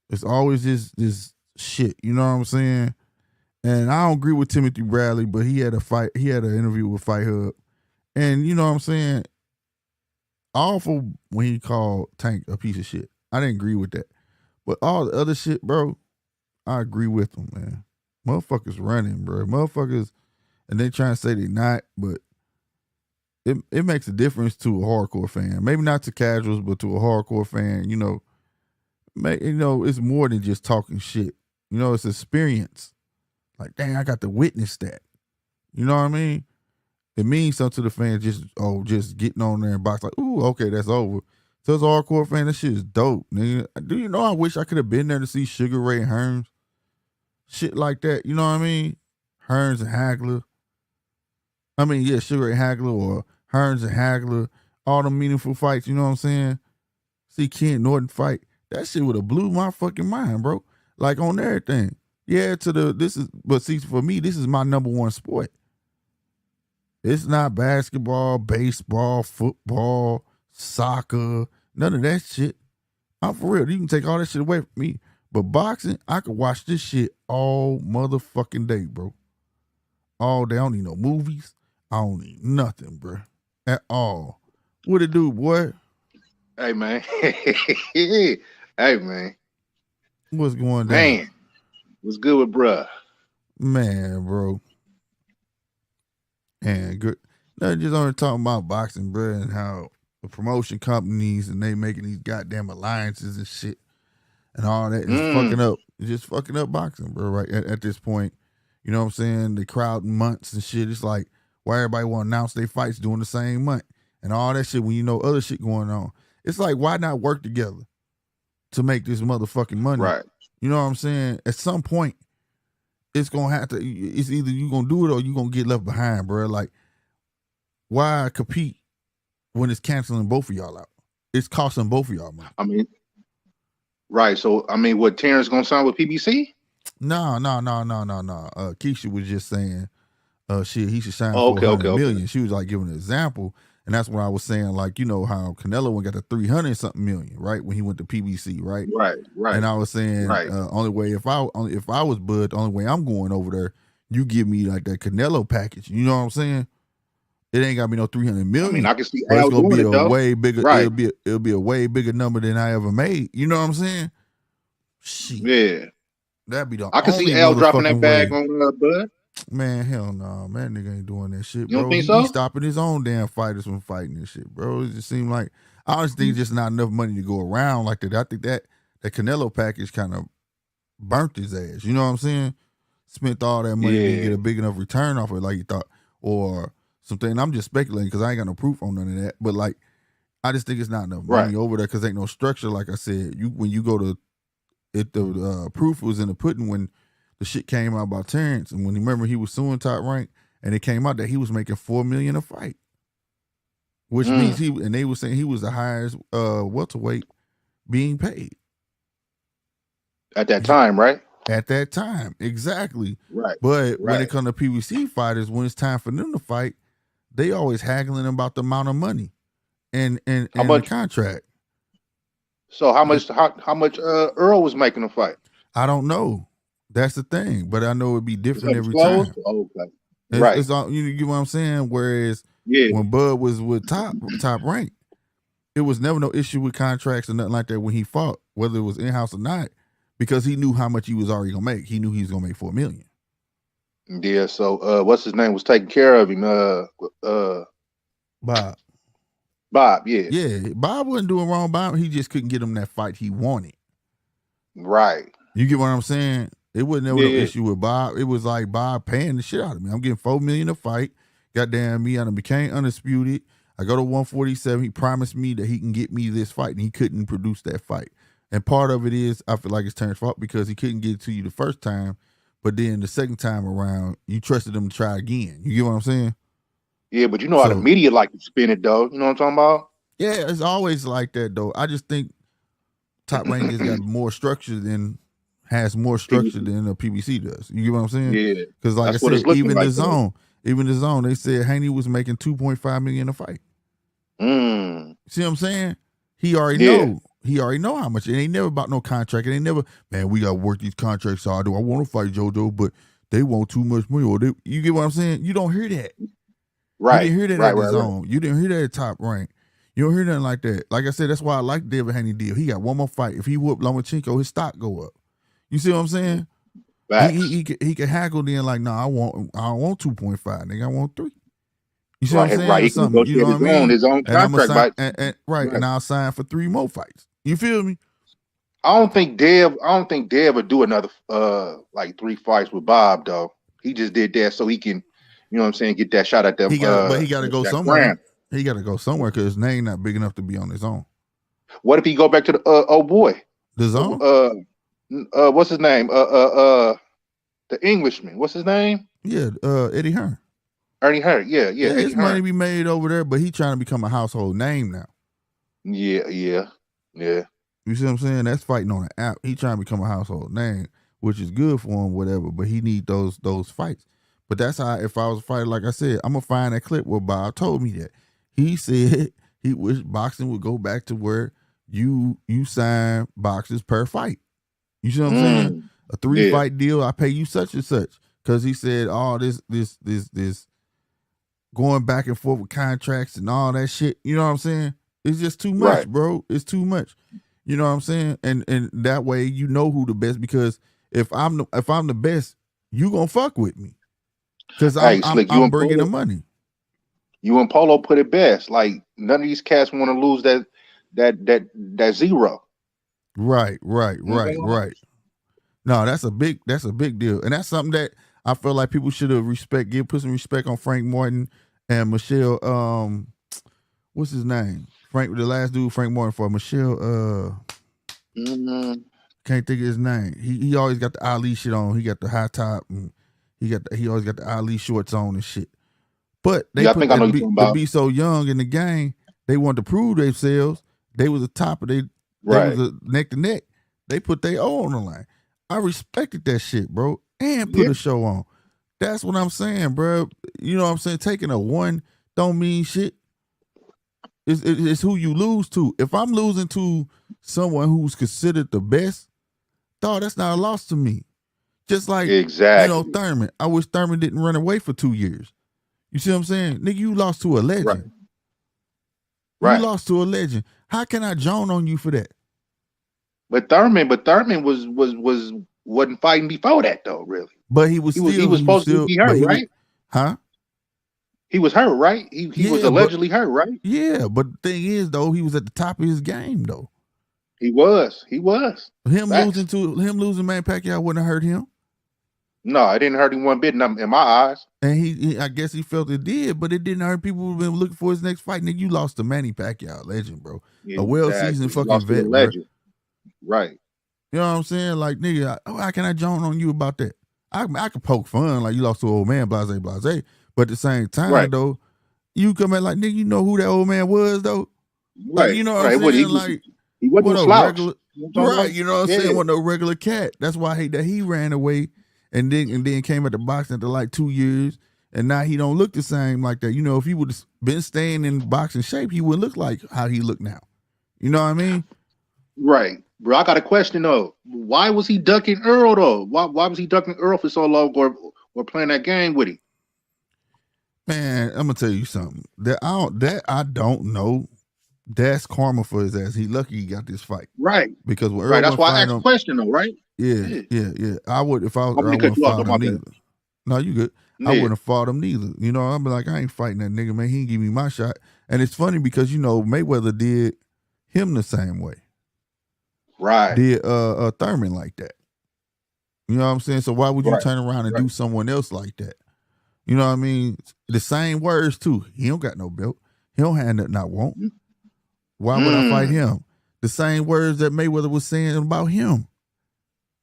It's always this shit. You know what I'm saying? And I don't agree with Timothy Bradley, but he had an interview with Fight Hub. And you know what I'm saying? Awful when he called Tank a piece of shit. I didn't agree with that. But all the other shit, bro, I agree with him, man. Motherfuckers running, bro. Motherfuckers, and they trying to say they not, but it makes a difference to a hardcore fan. Maybe not to casuals, but to a hardcore fan, you know, it's more than just talking shit. You know, it's experience. Like, dang, I got to witness that. You know what I mean? It means something to the fans just getting on there and box like, ooh, okay, that's over. So as a hardcore fan, that shit is dope, nigga. Do you know I wish I could have been there to see Sugar Ray and Hearns? Shit like that, you know what I mean? Hearns and Hagler. I mean, yeah, Sugar Ray Hagler or Hearns and Hagler. All the meaningful fights, you know what I'm saying? See Ken Norton fight. That shit would have blew my fucking mind, bro. Like on everything. Yeah, but see, for me, this is my number one sport. It's not basketball, baseball, football, soccer, none of that shit. I'm for real. You can take all that shit away from me. But boxing, I could watch this shit all motherfucking day, bro. All day. I don't need no movies. I don't need nothing, bro. At all. What it do, boy? Hey, man. Hey, man. What's going down? Man, what's good with bruh? Man, bro. And good. No, just only talking about boxing, bro, and how the promotion companies and they making these goddamn alliances and shit and all that. It's fucking up. It's just fucking up boxing, bro, right at this point. You know what I'm saying? The crowd months and shit. It's like, why everybody want to announce their fights during the same month and all that shit when you know other shit going on. It's like, why not work together to make this motherfucking money? Right. You know what I'm saying? At some point, it's either you going to do it or you going to get left behind, bro. Like, why compete when it's canceling both of y'all out? It's costing both of y'all money. I mean, right. So, I mean, what, Terrence going to sign with PBC? No. Keisha was just saying, he should sign for $100 million. She was like giving an example. And that's what I was saying, like, you know, how Canelo went got the 300-something million, right? When he went to PBC, right? Right. And I was saying, only way, if I was Bud, the only way I'm going over there, you give me like that Canelo package. You know what I'm saying? It ain't got to be no 300 million. I mean, I can see but it's Al gonna doing be it, a though. way bigger. Right. It'll be a way bigger number than I ever made. You know what I'm saying? Shit. Yeah. That'd be the I can only see Al dropping that motherfucking bag way. on Bud. Man, hell no, man, nigga ain't doing that shit, You don't bro. think He so? stopping his own damn fighters from fighting this shit, bro. It just seemed like I honestly think it's just not enough money to go around like that. I think that Canelo package kind of burnt his ass. You know what I'm saying? Spent all that money to get a big enough return off it like he thought, or something. I'm just speculating because I ain't got no proof on none of that. But like, I just think it's not enough money over there because ain't no structure. Like I said, when you go to it, the proof was in the pudding when the shit came out about Terrence, and when he was suing Top Rank, and it came out that he was making $4 million a fight, which means they were saying he was the highest welterweight being paid At that time, right? At that time, exactly. Right. But when it comes to PBC fighters, when it's time for them to fight, they always haggling about the amount of money and the contract. So how much Earl was making a fight? I don't know. That's the thing, but I know it'd be different every time. Oh, okay. It's all, you get what I'm saying? Whereas when Bud was with Top Rank, it was never no issue with contracts or nothing like that when he fought, whether it was in-house or not, because he knew how much he was already gonna make. He knew he was gonna make $4 million. Yeah, so what's his name was taking care of him? Bob. Bob, yeah. Yeah, Bob wasn't doing wrong by him. He just couldn't get him that fight he wanted. Right. You get what I'm saying? It wasn't never no issue with Bob. It was like Bob paying the shit out of me. I'm getting $4 million a fight. Goddamn me, I done became undisputed. I go to 147. He promised me that he can get me this fight, and he couldn't produce that fight. And part of it is I feel like it's Terrence's fault because he couldn't get it to you the first time, but then the second time around, you trusted him to try again. You get what I'm saying? Yeah, but you know how the media like to spin it, though. You know what I'm talking about? Yeah, it's always like that, though. I just think Top Rank has got more structure than the PBC does. You get what I'm saying? Yeah. Because like I said, even the zone, they said Haney was making $2.5 million a fight. See what I'm saying? He already know. He already know how much. It ain't never about no contract. It ain't never, man, we got to work these contracts hard. I want to fight JoJo, but they want too much money. Or you get what I'm saying? You don't hear that. Right. You didn't hear that at the zone. You didn't hear that at Top Rank. You don't hear nothing like that. Like I said, that's why I like David Haney deal. He got one more fight. If he whoop Lomachenko, his stock go up. You see what I'm saying? He can haggle then like, no, I don't want 2.5, nigga. I want 3. You see what I'm saying? Right. He can go you know what I mean? His own contract. And I'll sign for 3 more fights. You feel me? I don't think Dev would do another like 3 fights with Bob, though. He just did that so he can, you know what I'm saying, get that shot at them. But he got to go somewhere. Brand. He got to go somewhere because his name not big enough to be on his own. What if he go back to the the zone? What's his name? The Englishman. What's his name? Yeah, Eddie Hearn. Ernie Hearn. Yeah. His money be made over there, but he trying to become a household name now. Yeah. You see what I'm saying? That's fighting on an app. He trying to become a household name, which is good for him, whatever. But he need those fights. But that's how, if I was a fighter, like I said, I'm gonna find that clip where Bob told me that. He said he wished boxing would go back to where you sign boxes per fight. You see what I'm saying? A 3-fight deal, I pay you such and such. Because he said, oh, this going back and forth with contracts and all that shit. You know what I'm saying? It's just too much, bro. It's too much. You know what I'm saying? And that way you know who the best, because if I'm the best, you gonna fuck with me. Because I'm bringing the money. You and Polo put it best. Like, none of these cats want to lose that zero. Right. No, that's a big deal. And that's something that I feel like people should have put some respect on Frank Martin and Michelle, what's his name? The last dude Frank Martin for Michelle, can't think of his name. He always got the Ali shit on. He got the high top and he always got the Ali shorts on and shit. But they to be so young in the game, they wanted to prove themselves. They was the top of they was a neck to neck. They put their O on the line. I respected that shit, bro, and put a show on. That's what I'm saying, bro. You know what I'm saying? Taking a 1 don't mean shit. It's who you lose to. If I'm losing to someone who's considered the best, dog, that's not a loss to me. Just like, exactly. Thurman. I wish Thurman didn't run away for 2 years. You see what I'm saying? Nigga, you lost to a legend. Right. You lost to a legend. How can I joan on you for that? But Thurman wasn't fighting before that though, really. But he was supposed to be hurt, right? Huh? He was hurt, right? He was allegedly hurt, right? Yeah, but the thing is though, he was at the top of his game though. He was. Him losing Manny Pacquiao wouldn't have hurt him. No, it didn't hurt him one bit in my eyes. And he I guess he felt it did, but it didn't hurt people who've been looking for his next fight. Nigga, you lost to Manny Pacquiao, legend, bro. Yeah, a well-seasoned fucking vet, legend. Right. You know what I'm saying? Like, nigga, how can I join on you about that? I could poke fun, like you lost to an old man, blase. But at the same time, though, you come at like, nigga, you know who that old man was, though? Right. Like, you know what I'm saying? He wasn't no slouch. Right, you know what I'm saying? Wasn't no regular cat. That's why I hate that he ran away and then came at the boxing after like 2 years, and now he don't look the same like that. You know, if he would have been staying in boxing shape, he wouldn't look like how he look now. You know what I mean? Right. Bro, I got a question though. Why was he ducking Earl though? Why was he ducking Earl for so long or playing that game with him? Man, I'm gonna tell you something. That I don't know. That's karma for his ass. He lucky he got this fight. Right. Because when Earl that's why I asked the question though, right? Yeah. I would if I wouldn't have fought him neither. No, you good. Yeah. I wouldn't have fought him neither. You know, I'd be like, I ain't fighting that nigga, man. He didn't give me my shot. And it's funny because, Mayweather did him the same way. Right. Did Thurman like that. You know what I'm saying? So why would you turn around and do someone else like that? You know what I mean? The same words too. He don't got no belt. He don't have nothing I want. Why would I fight him? The same words that Mayweather was saying about him.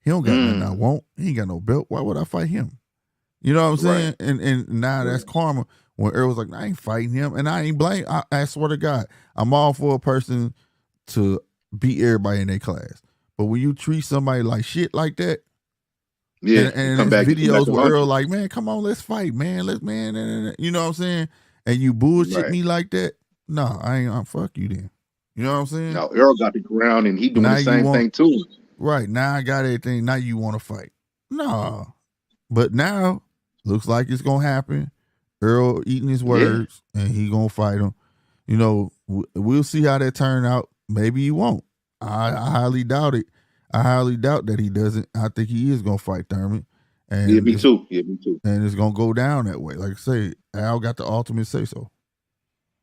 He don't got nothing I want. He ain't got no belt. Why would I fight him? You know what I'm saying? And now that's karma. When Earl was like, I ain't fighting him. And I ain't blame. I swear to God, I'm all for a person to beat everybody in their class. But when you treat somebody like shit like that, and there's videos where Earl like, man, come on, let's fight, man. You know what I'm saying? And you bullshit me like that, no, I'm fuck you then. You know what I'm saying? No, Earl got the ground and he doing the same thing too. Right, now I got everything. Now you want to fight. No. But now, looks like it's going to happen. Earl eating his words, and he going to fight him. You know, we'll see how that turn out. Maybe he won't. I highly doubt it. I highly doubt that he doesn't. I think he is going to fight Thurman. And me too. And it's going to go down that way. Like I say, Al got the ultimate say-so.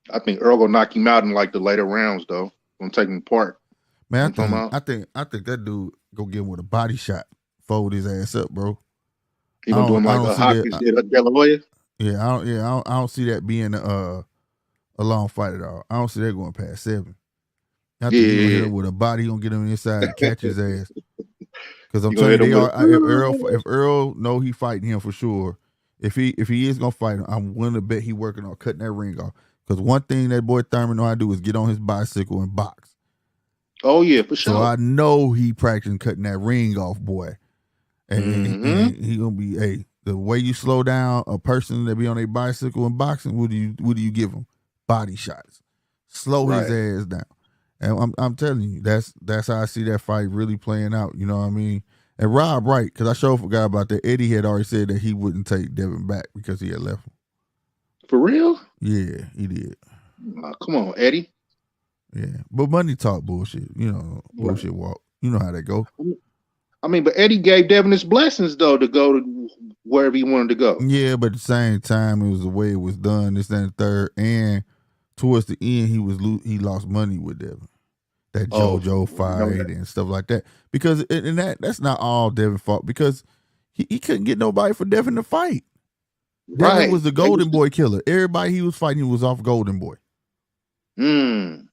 I think Earl gonna knock him out in like the later rounds, though. Gonna take him apart. Man, I think that dude go get him with a body shot, fold his ass up, bro. He gonna do him like a Hopkins did DeLahoya. Yeah, I don't see that being a long fight at all. I don't see that going past 7. I think he gonna hit him with a body. He gonna get him inside and catch his ass. Because I'm telling you, if Earl know he fighting him for sure, if he is gonna fight him, I'm willing to bet he working on cutting that ring off. Because one thing that boy Thurman know how to do is get on his bicycle and box. Oh, yeah, for sure. So I know he practicing cutting that ring off, boy. And he going to be, the way you slow down a person that be on a bicycle and boxing, what do you give him? Body shots. Slow his ass down. And I'm telling you, that's how I see that fight really playing out. You know what I mean? And Rob, right, because I sure forgot about that. Eddie had already said that he wouldn't take Devin back because he had left him. For real? Yeah, he did. Come on, Eddie. Yeah, but money talk bullshit. You know, bullshit walk. You know how that go. I mean, but Eddie gave Devin his blessings though to go to wherever he wanted to go. Yeah, but at the same time, it was the way it was done. This and the third, and towards the end, he lost money with Devin. That JoJo fight and stuff like that. Because and that's not all Devin fault because he couldn't get nobody for Devin to fight. Devin was the Golden Boy killer. Everybody he was fighting was off Golden Boy. You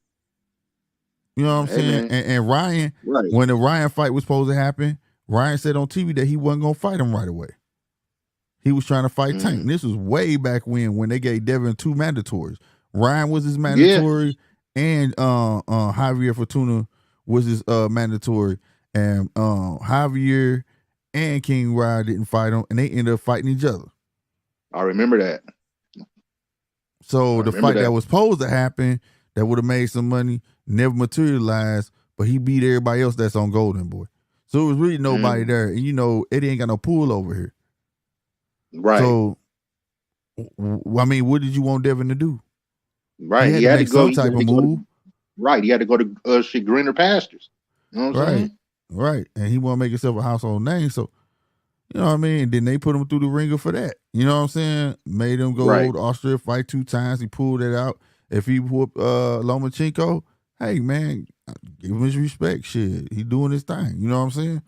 know what I'm saying? And Ryan, when the Ryan fight was supposed to happen, Ryan said on TV that he wasn't going to fight him right away. He was trying to fight Tank. And this was way back when they gave Devin 2 mandatories. Ryan was his mandatory, and Javier Fortuna was his mandatory. And Javier and King Ryan didn't fight him, and they ended up fighting each other. I remember that. So the fight that was supposed to happen, that would have made some money, never materialized, but he beat everybody else that's on Golden Boy. So it was really nobody there. And, it ain't got no pool over here. Right. So, I mean, what did you want Devin to do? Right. He had to make some type of move. Right. He had to go to shit greener pastures. You know what I'm saying? Right. And he want to make himself a household name. So, you know what I mean? Then they put him through the ringer for that. You know what I'm saying? Made him go to Austria, fight 2 times. He pulled it out. If he whooped Lomachenko, hey, man, give him his respect. Shit, he doing his thing. You know what I'm saying?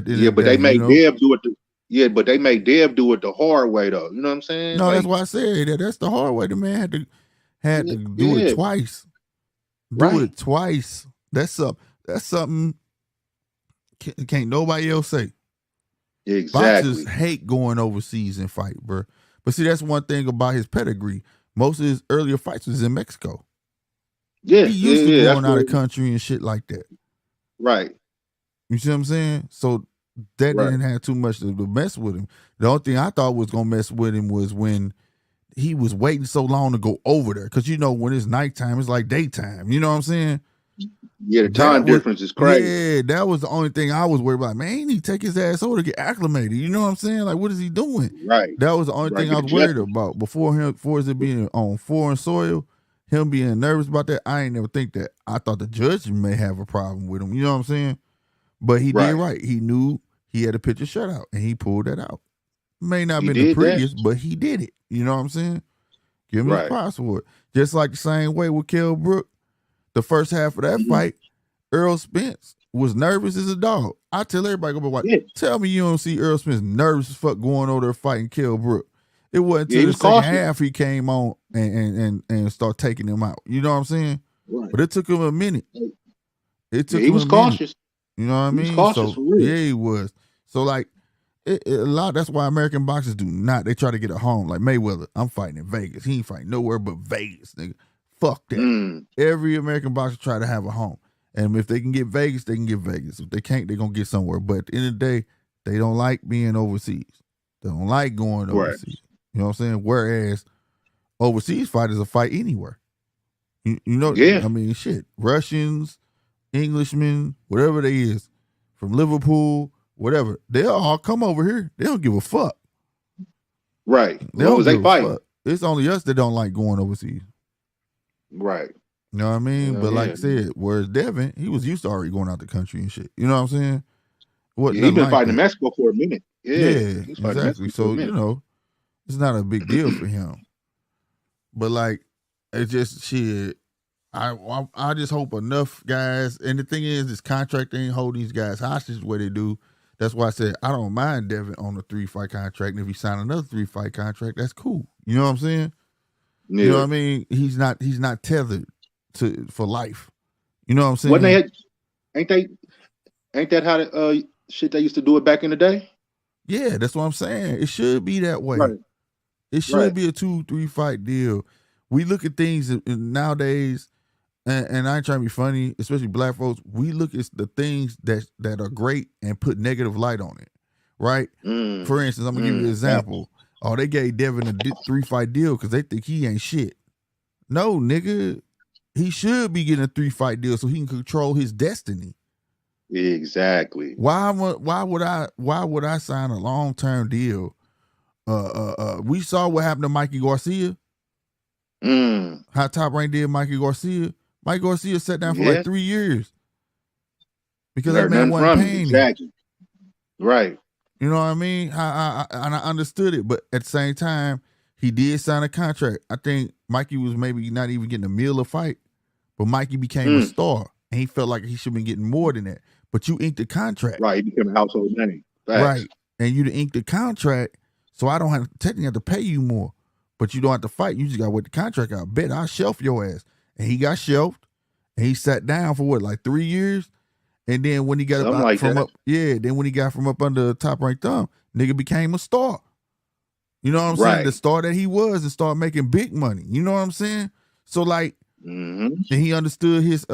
Yeah, but they made Dev do it. But they made Dev do it the hard way, though. You know what I'm saying? No, that's why I said that's the hard way. The man had to do it twice. Do it twice. That's something can't nobody else say. Exactly. Boxers hate going overseas and fight, bro. But see, that's one thing about his pedigree. Most of his earlier fights was in Mexico. Yeah, he used to going out of country and shit like that. Right. You see what I'm saying? So that didn't have too much to mess with him. The only thing I thought was gonna mess with him was when he was waiting so long to go over there. Because when it's nighttime, it's like daytime. You know what I'm saying? Yeah, the time difference is crazy. Yeah, that was the only thing I was worried about. Man, he need to take his ass over to get acclimated. You know what I'm saying? Like, what is he doing? Right. That was the only thing I was worried about. Before it being on foreign soil, him being nervous about that, I ain't never think that. I thought the judge may have a problem with him. You know what I'm saying? But he did right. He knew he had to pitch a shutout, and he pulled that out. May not have been the prettiest, but he did it. You know what I'm saying? Give him his props for it. Just like the same way with Kell Brook. The first half of that fight, Errol Spence was nervous as a dog. I tell everybody, tell me you don't see Errol Spence nervous as fuck going over there fighting Kell Brook. It wasn't until the second half he came on and started taking him out. You know what I'm saying? Right. But it took him a minute. He was cautious. You know what I mean? He was cautious for real. Yeah, he was. So like a lot. That's why American boxers do not. They try to get a home. Like Mayweather, I'm fighting in Vegas. He ain't fighting nowhere but Vegas, nigga. Fuck that. Every American boxer try to have a home. And if they can get Vegas, they can get Vegas. If they can't, they're going to get somewhere. But at the end of the day, they don't like being overseas. They don't like going overseas. You know what I'm saying? Whereas overseas fighters will fight anywhere. You know, I mean, shit. Russians, Englishmen, whatever they is, from Liverpool, whatever, they'll all come over here. They don't give a fuck. Right. They fight. It's only us that don't like going overseas. Right. You know what I mean? But like I said, whereas Devin, he was used to already going out the country and shit. You know what I'm saying? He's been fighting in Mexico for a minute. Yeah, exactly. So, it's not a big deal for him. But like, it's just shit. I just hope enough guys, and the thing is, this contract ain't hold these guys hostage the way they do. That's why I said I don't mind Devin on a 3-fight contract. And if he sign another 3-fight contract, that's cool. You know what I'm saying? Yeah. You know what I mean? He's not tethered for life. You know what I'm saying? Ain't that how the shit they used to do it back in the day? Yeah, that's what I'm saying. It should be that way. Right. It should be a 2-3 fight deal. We look at things nowadays, and I ain't trying to be funny, especially black folks. We look at the things that are great and put negative light on it, right? For instance, I'm gonna give you an example. Oh, they gave Devin a 3-fight deal because they think he ain't shit. No, nigga, he should be getting a 3-fight deal so he can control his destiny. Exactly. Why would I sign a long-term deal? We saw what happened to Mikey Garcia. How Top Rank did Mikey Garcia. Mike Garcia sat down for like 3 years because that man wasn't paying him. Right. You know what I mean? I understood it, but at the same time, he did sign a contract. I think Mikey was maybe not even getting a meal a fight, but Mikey became a star, and he felt like he should have been getting more than that. But you inked the contract. Right, he became a household name. Facts. Right, and you inked the contract, so I don't technically have to pay you more, but you don't have to fight. You just got to wait the contract out. Bet I'll shelf your ass. And he got shelved, and he sat down for like 3 years. And then when he got then when he got from up under Top Rank thumb, nigga became a star. You know what I'm saying? The star that he was and started making big money. You know what I'm saying? So like, and he understood his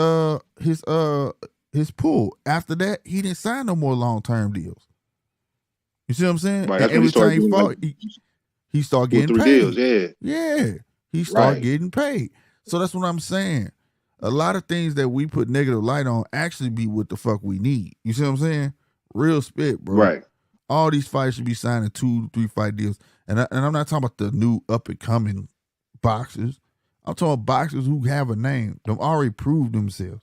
pull. After that, he didn't sign no more long-term deals. You see what I'm saying? Right, and every time he fought, he started getting paid. Deals, yeah, he started getting paid. So that's what I'm saying. A lot of things that we put negative light on actually be what the fuck we need. You see what I'm saying? Real spit, bro. Right. All these fights should be signing 2-3 fight deals. And I'm not talking about the new up and coming boxers. I'm talking about boxers who have a name. They've already proved themselves.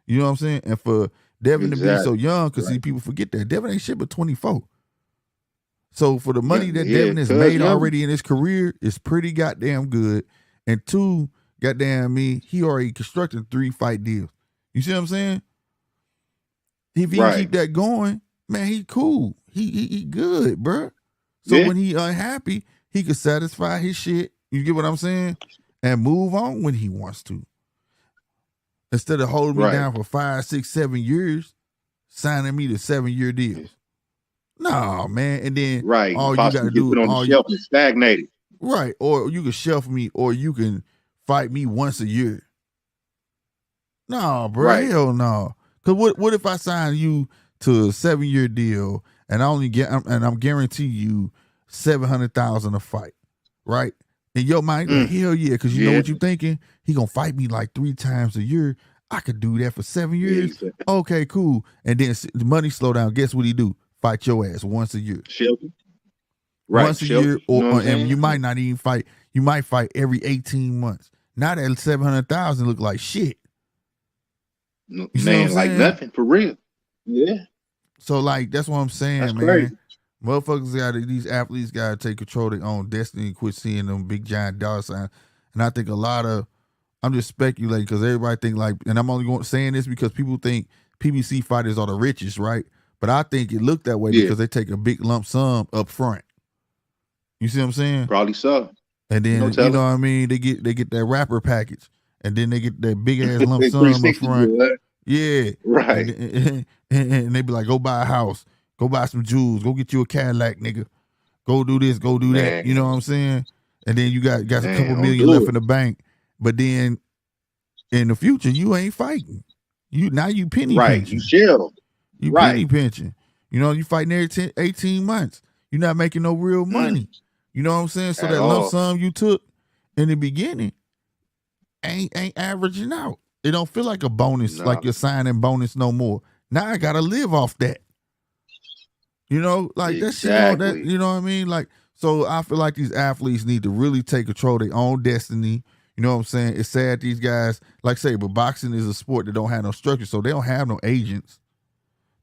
You know what I'm saying? And for Devin to be so young, because see, people forget that Devin ain't shit but 24. So for the money that Devin has made already in his career is pretty goddamn good. And 2, goddamn me, he already constructed 3 fight deals. You see what I'm saying? If he keep that going, man, he cool. He good, bro. So when he unhappy, he can satisfy his shit. You get what I'm saying? And move on when he wants to. Instead of holding me down for 5, 6, 7 years, signing me to 7-year deals. No, man. And then all you gotta do is on the shelf and stagnated. Right. Or you can shelf me, or you can fight me once a year. No, bro. Hell no. Cause what if I sign you to a 7-year deal and I'm guarantee you $700,000 a fight, right? In your mind, like, hell yeah, because you know what you're thinking? He gonna fight me like 3 times a year. I could do that for 7 years. Yeah, okay, cool. And then the money slow down. Guess what he do? Fight your ass once a year. Shelter. Right. Once a year, and you might not even fight. You might fight every 18 months. Now that 700,000 look like shit. Man, like nothing for real. Yeah. So like that's what I'm saying, that's man. Crazy. Motherfuckers these athletes gotta take control of their own destiny and quit seeing them big giant dollar signs. And I think I'm just speculating because everybody think like, and I'm only saying this because people think PBC fighters are the richest, right? But I think it looked that way because they take a big lump sum up front. You see what I'm saying? Probably so. And then you know what I mean? They get that rapper package, and then they get that big ass lump sum up front. Yeah, right. And they be like, go buy a house, go buy some jewels, go get you a Cadillac, nigga. Go do this, go do that. You know what I'm saying? And then you got a couple million left in the bank, but then in the future you ain't fighting. You penny pinching. You chill. You penny pinching. You know, you fighting every 18 months. You're not making no real money. You know what I'm saying? So that lump sum you took in the beginning ain't averaging out. It don't feel like a bonus, like you're signing bonus no more. Now I gotta live off that. You know, like that shit on that, you know what I mean? Like, so I feel like these athletes need to really take control of their own destiny. You know what I'm saying? It's sad these guys, like say, but boxing is a sport that don't have no structure, so they don't have no agents.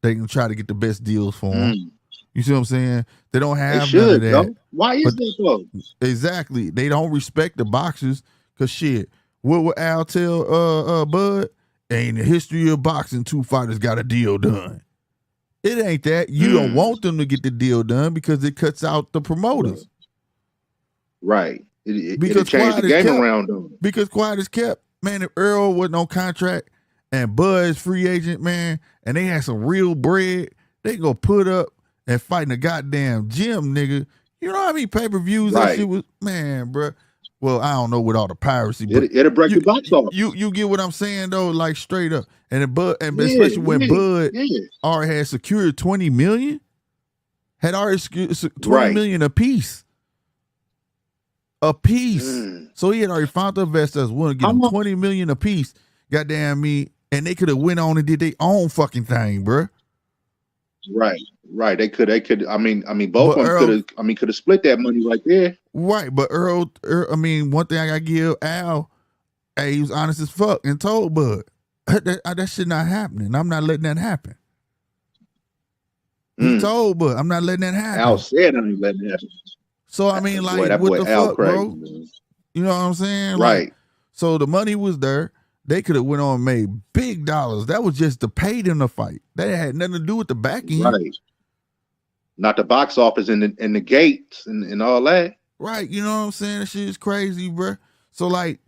They can try to get the best deals for them. You see what I'm saying? They don't have none of that. Though. Why is that though? Exactly. They don't respect the boxers because shit. What would Al tell Bud? Ain't the history of boxing 2 fighters got a deal done. It ain't that. You don't want them to get the deal done because it cuts out the promoters. Right. It'll change the game around them. Because quiet is kept. Man, if Earl wasn't on contract and Bud's free agent, man, and they had some real bread, they go put up and fight in a goddamn gym, nigga. You know how many pay-per-views that shit was? Man, bro. Well, I don't know with all the piracy, but it'll break the box off. You get what I'm saying though, like straight up. And especially when Bud already had secured 20 million, had already secured 20 million a piece. So he had already found the investors willing to give him 20 million a piece. Goddamn me, and they could have went on and did their own fucking thing, bro. Right. They could. I mean, both of them could have split that money right there. Right, but Earl, I mean, one thing I gotta give Al, he was honest as fuck and told Bud that shit not happening. I'm not letting that happen. He told Bud, I'm not letting that happen. Al said I ain't letting that happen. So I mean, like, what the fuck, bro? You know what I'm saying? Right. Like, so the money was there. They could have went on and made big dollars. That was just to pay them to fight. That had nothing to do with the back end. Right. Not the box office and the gates and all that. Right. You know what I'm saying? That shit is crazy, bro. So like,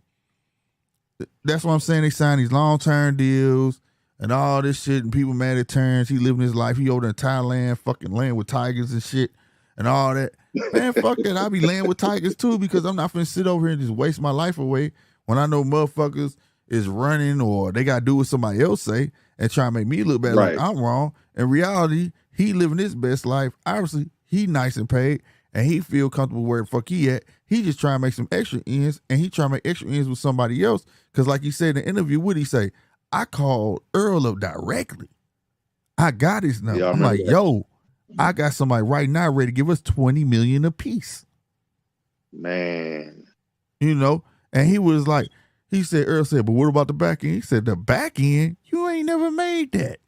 that's what I'm saying. They sign these long-term deals and all this shit, and people mad at Terrence. He living his life. He over in Thailand, fucking laying with tigers and shit and all that. Man, fuck that. I'll be laying with tigers too because I'm not finna sit over here and just waste my life away when I know motherfuckers is running or they got to do what somebody else say and try to make me look bad like I'm wrong. In reality, he living his best life. Obviously, he nice and paid and he feel comfortable where the fuck he at. He just trying to make some extra ends and he trying to make extra ends with somebody else because like he said in the interview, what he say? I called Earl up directly. I got his number. Yeah, I I'm remember like, that. yo, I got somebody right now ready to give us $20 million a piece. Man. You know? And he was like, he said, Earl said, but what about the back end? He said, the back end, you ain't never made that.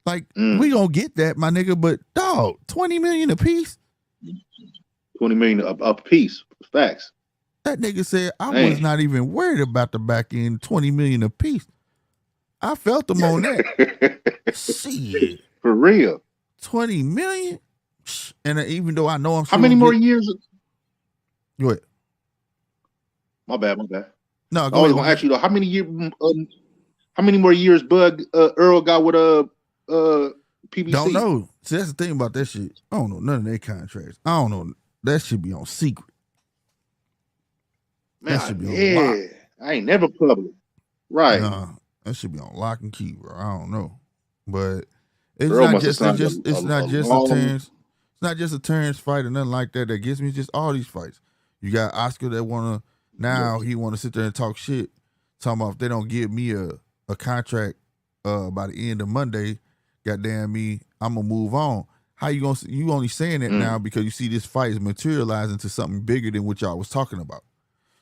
Like, we gonna get that, my nigga, but dog, $20 million a piece? 20 million a piece. Facts. That nigga said, I Man. was not even worried about the back end, 20 million a piece. I felt them on that. Shit. For real. 20 million? And even though I know I'm How many more years? Go ahead. My bad. No, I go was ahead. gonna ask you though, how many more years Bud Earl got with PBC? Don't know. See, that's the thing about that shit. I don't know none of their contracts. I don't know. That should be on secret. Man, that should be on lock. I ain't never public. Right. Nah, that should be on lock and key, bro. I don't know. But it's Earl not must have just signed it's not a just long- a Terrence. It's not just a Terrence fight or nothing like that gets me. It's just all these fights. You got Oscar that wanna now he wanna sit there and talk shit, talking about if they don't give me a contract by the end of Monday, goddamn me, I'm gonna move on. How you gonna you only saying that now because you see this fight is materializing into something bigger than what y'all was talking about.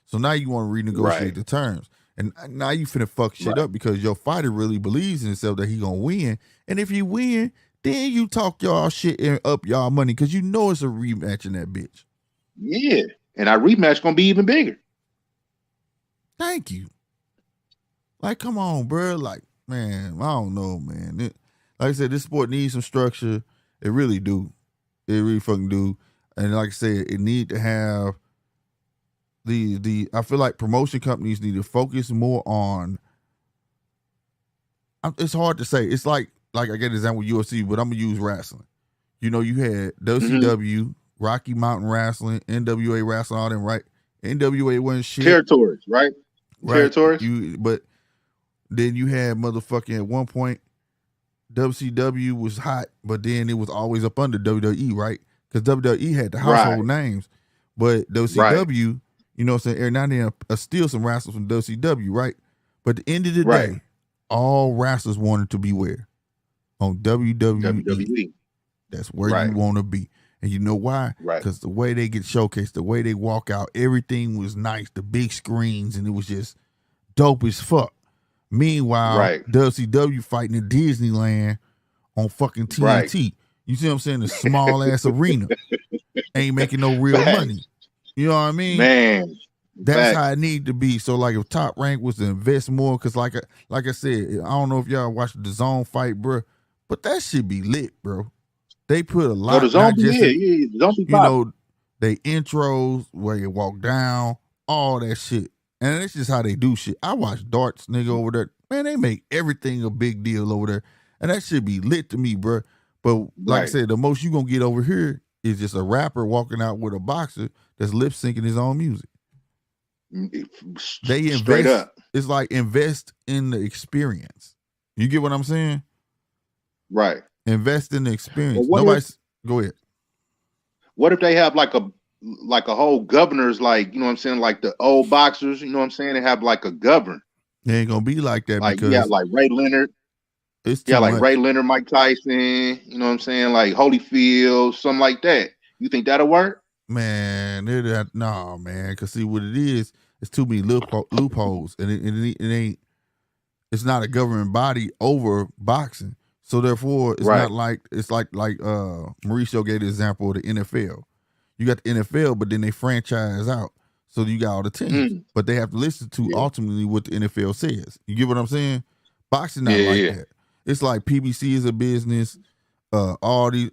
So now you want to renegotiate the terms. And now you finna fuck shit up because your fighter really believes in himself that he gonna win. And if you win, then you talk y'all shit and up y'all money because you know it's a rematch in that bitch. Yeah. And our rematch gonna be even bigger. Thank you. Like, come on, bro. Like, man, I don't know, man. Like I said, this sport needs some structure. It really do. It really fucking do. And like I said, it need to have I feel like promotion companies need to focus more on. It's hard to say. It's like I get an example with UFC, but I'm gonna use wrestling. You know, you had WCW, Rocky Mountain Wrestling, NWA Wrestling, all them, right? NWA wasn't shit. Territories, right? Territories. But then you had motherfucking at one point, WCW was hot, but then it was always up under WWE, right? Because WWE had the household names, but WCW, you know what I'm saying, every now and then steal some wrestlers from WCW, right? But at the end of the day, all wrestlers wanted to be where? On WWE. That's where you want to be. And you know why? Because the way they get showcased, the way they walk out, everything was nice, the big screens, and it was just dope as fuck. Meanwhile, WCW fighting in Disneyland on fucking TNT. You see what I'm saying? The small ass arena. Ain't making no real money. You know what I mean? Man. That's how it need to be. So like if Top Rank was to invest more, because like I said, I don't know if y'all watched the Zone fight, bro, but that shit be lit, bro. They put a lot the Zone, you know, they intros where you walk down, all that shit. And that's just how they do shit. I watch darts, nigga, over there. Man, they make everything a big deal over there. And that should be lit to me, bro. But like I said, the most you gonna get over here is just a rapper walking out with a boxer that's lip syncing his own music. They invest. Straight up. It's like invest in the experience. You get what I'm saying? Right. Invest in the experience. Well, Go ahead. What if they have like a whole governors, like, you know what I'm saying, like the old boxers, you know what I'm saying? They have like a govern. It ain't gonna be like that, like, because like Ray Leonard. It's too much. Ray Leonard, Mike Tyson, you know what I'm saying? Like Holyfield, something like that. You think that'll work? Man, nah, man. Because see what it is, it's too many loopholes, and it ain't. It's not a government body over boxing, so therefore it's not like Mauricio gave the example of the NFL. You got the NFL, but then they franchise out, so you got all the teams, but they have to listen to ultimately what the NFL says. You get what I'm saying? Boxing not that. It's like PBC is a business, all these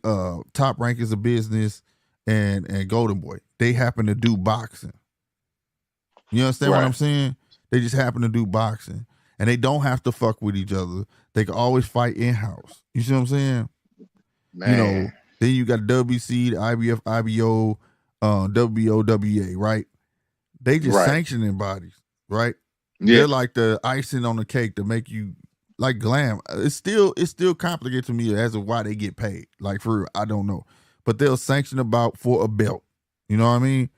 Top Rank is a business, and Golden Boy, they happen to do boxing. You understand what I'm saying? They just happen to do boxing, and they don't have to fuck with each other. They can always fight in house. You see what I'm saying? Man. You know. Then you got WBC, the IBF, IBO, WBO, WA, right? They just sanctioning bodies, right? Yeah. They're like the icing on the cake to make you like glam. It's still complicated to me as to why they get paid. Like for real, I don't know. But they'll sanction about for a belt. You know what I mean?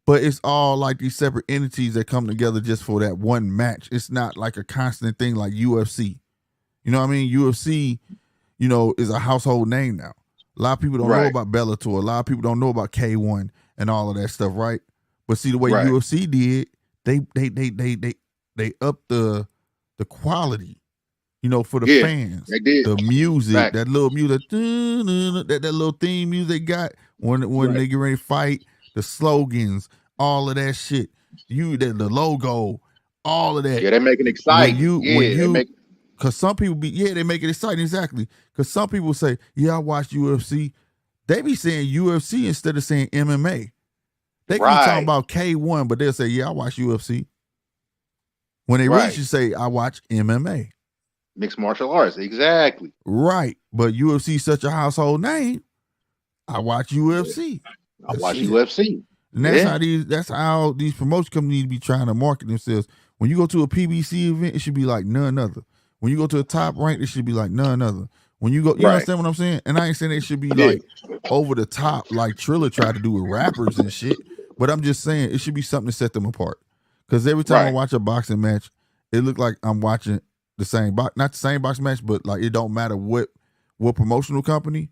But it's all like these separate entities that come together just for that one match. It's not like a constant thing like UFC. You know what I mean? UFC, you know, is a household name now. A lot of people don't know about Bellator. A lot of people don't know about K1 and all of that stuff, right? But see the way UFC did, they upped the quality, you know, for the fans. They did. The music, that little music, that little theme music they got when they get ready to fight, the slogans, all of that shit. The logo, all of that. Yeah, they make it exciting. Because some people they make it exciting, exactly. Because some people say, yeah, I watched UFC. They be saying UFC instead of saying MMA. They can be talking about K1, but they'll say, yeah, I watch UFC. When they really should say, I watch MMA. Mixed martial arts, exactly. Right. But UFC is such a household name. I watch UFC. I watch UFC. And that's how these promotion companies be trying to market themselves. When you go to a PBC event, it should be like none other. When you go to a top rank, it should be like none other. When you go, you understand what I'm saying? And I ain't saying it should be like over the top, like Triller tried to do with rappers and shit. But I'm just saying it should be something to set them apart. Because every time I watch a boxing match, it look like I'm watching the same not the same boxing match, but like it don't matter what promotional company.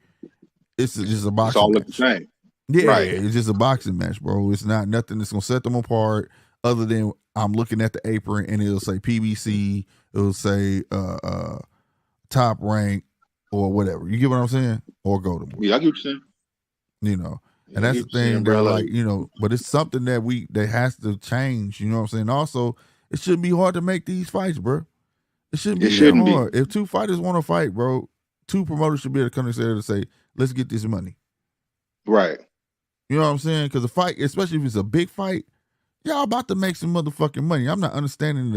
It's just a boxing. It's all match. the same. Yeah, it's just a boxing match, bro. It's not nothing that's gonna set them apart. Other than I'm looking at the apron and it'll say PBC, it'll say top rank or whatever. You get what I'm saying? Or go to more. Yeah, I get what you're saying. You know, and that's the thing. They're like, you know, but it's something that has to change. You know what I'm saying? Also, it shouldn't be hard to make these fights, bro. It shouldn't be hard. If two fighters want to fight, bro, two promoters should be able to come together to say, let's get this money. Right. You know what I'm saying? Because a fight, especially if it's a big fight, y'all about to make some motherfucking money. I'm not understanding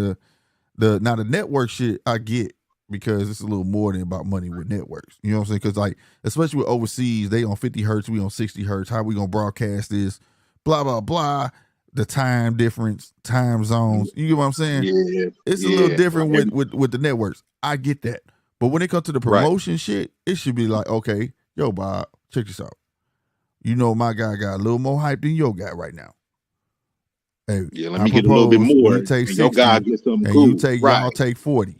the network shit. I get because it's a little more than about money with networks. You know what I'm saying? Because like, especially with overseas, they on 50 hertz, we on 60 hertz. How we gonna broadcast this? Blah blah blah. The time difference, time zones. You get what I'm saying? Yeah. It's a little different with the networks. I get that. But when it comes to the promotion shit, it should be like, okay, yo, Bob, check this out. You know my guy got a little more hype than your guy right now. Hey, let me get a little bit more. You take 60, your guy gets something and cool. y'all take 40.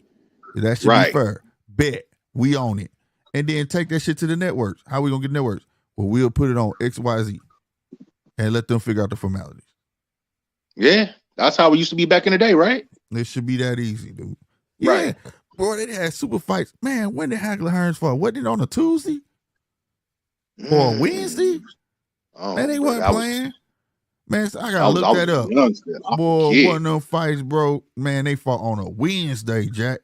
That should be fair. Bet. We own it. And then take that shit to the networks. How we gonna get networks? Well, we'll put it on XYZ and let them figure out the formalities. Yeah, that's how it used to be back in the day, right? It should be that easy, dude. Right. Yeah. Bro, they had super fights. Man, when did Hagler Hearns fought? Wasn't it on a Tuesday? Or a Wednesday? Oh, man, they wasn't playing. Man, I gotta look that up. Boy, one of them fights, bro. Man, they fought on a Wednesday, Jack.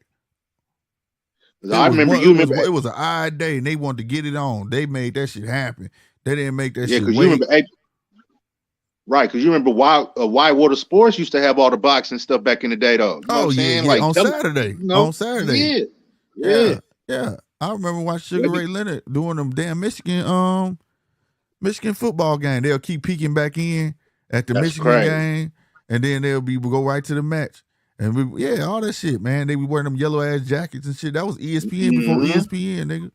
I remember it was an odd day, and they wanted to get it on. They made that shit happen. They didn't make that shit wait. Because you remember Whitewater Sports used to have all the boxing stuff back in the day, though. You know what I'm saying? Like, on Saturday. You know? On Saturday. Yeah. I remember watching Sugar Ray Leonard doing them damn Michigan football game. They'll keep peeking back in at the Michigan game, and then they'll go right to the match. And all that shit, man. They be wearing them yellow ass jackets and shit. That was ESPN before ESPN, nigga.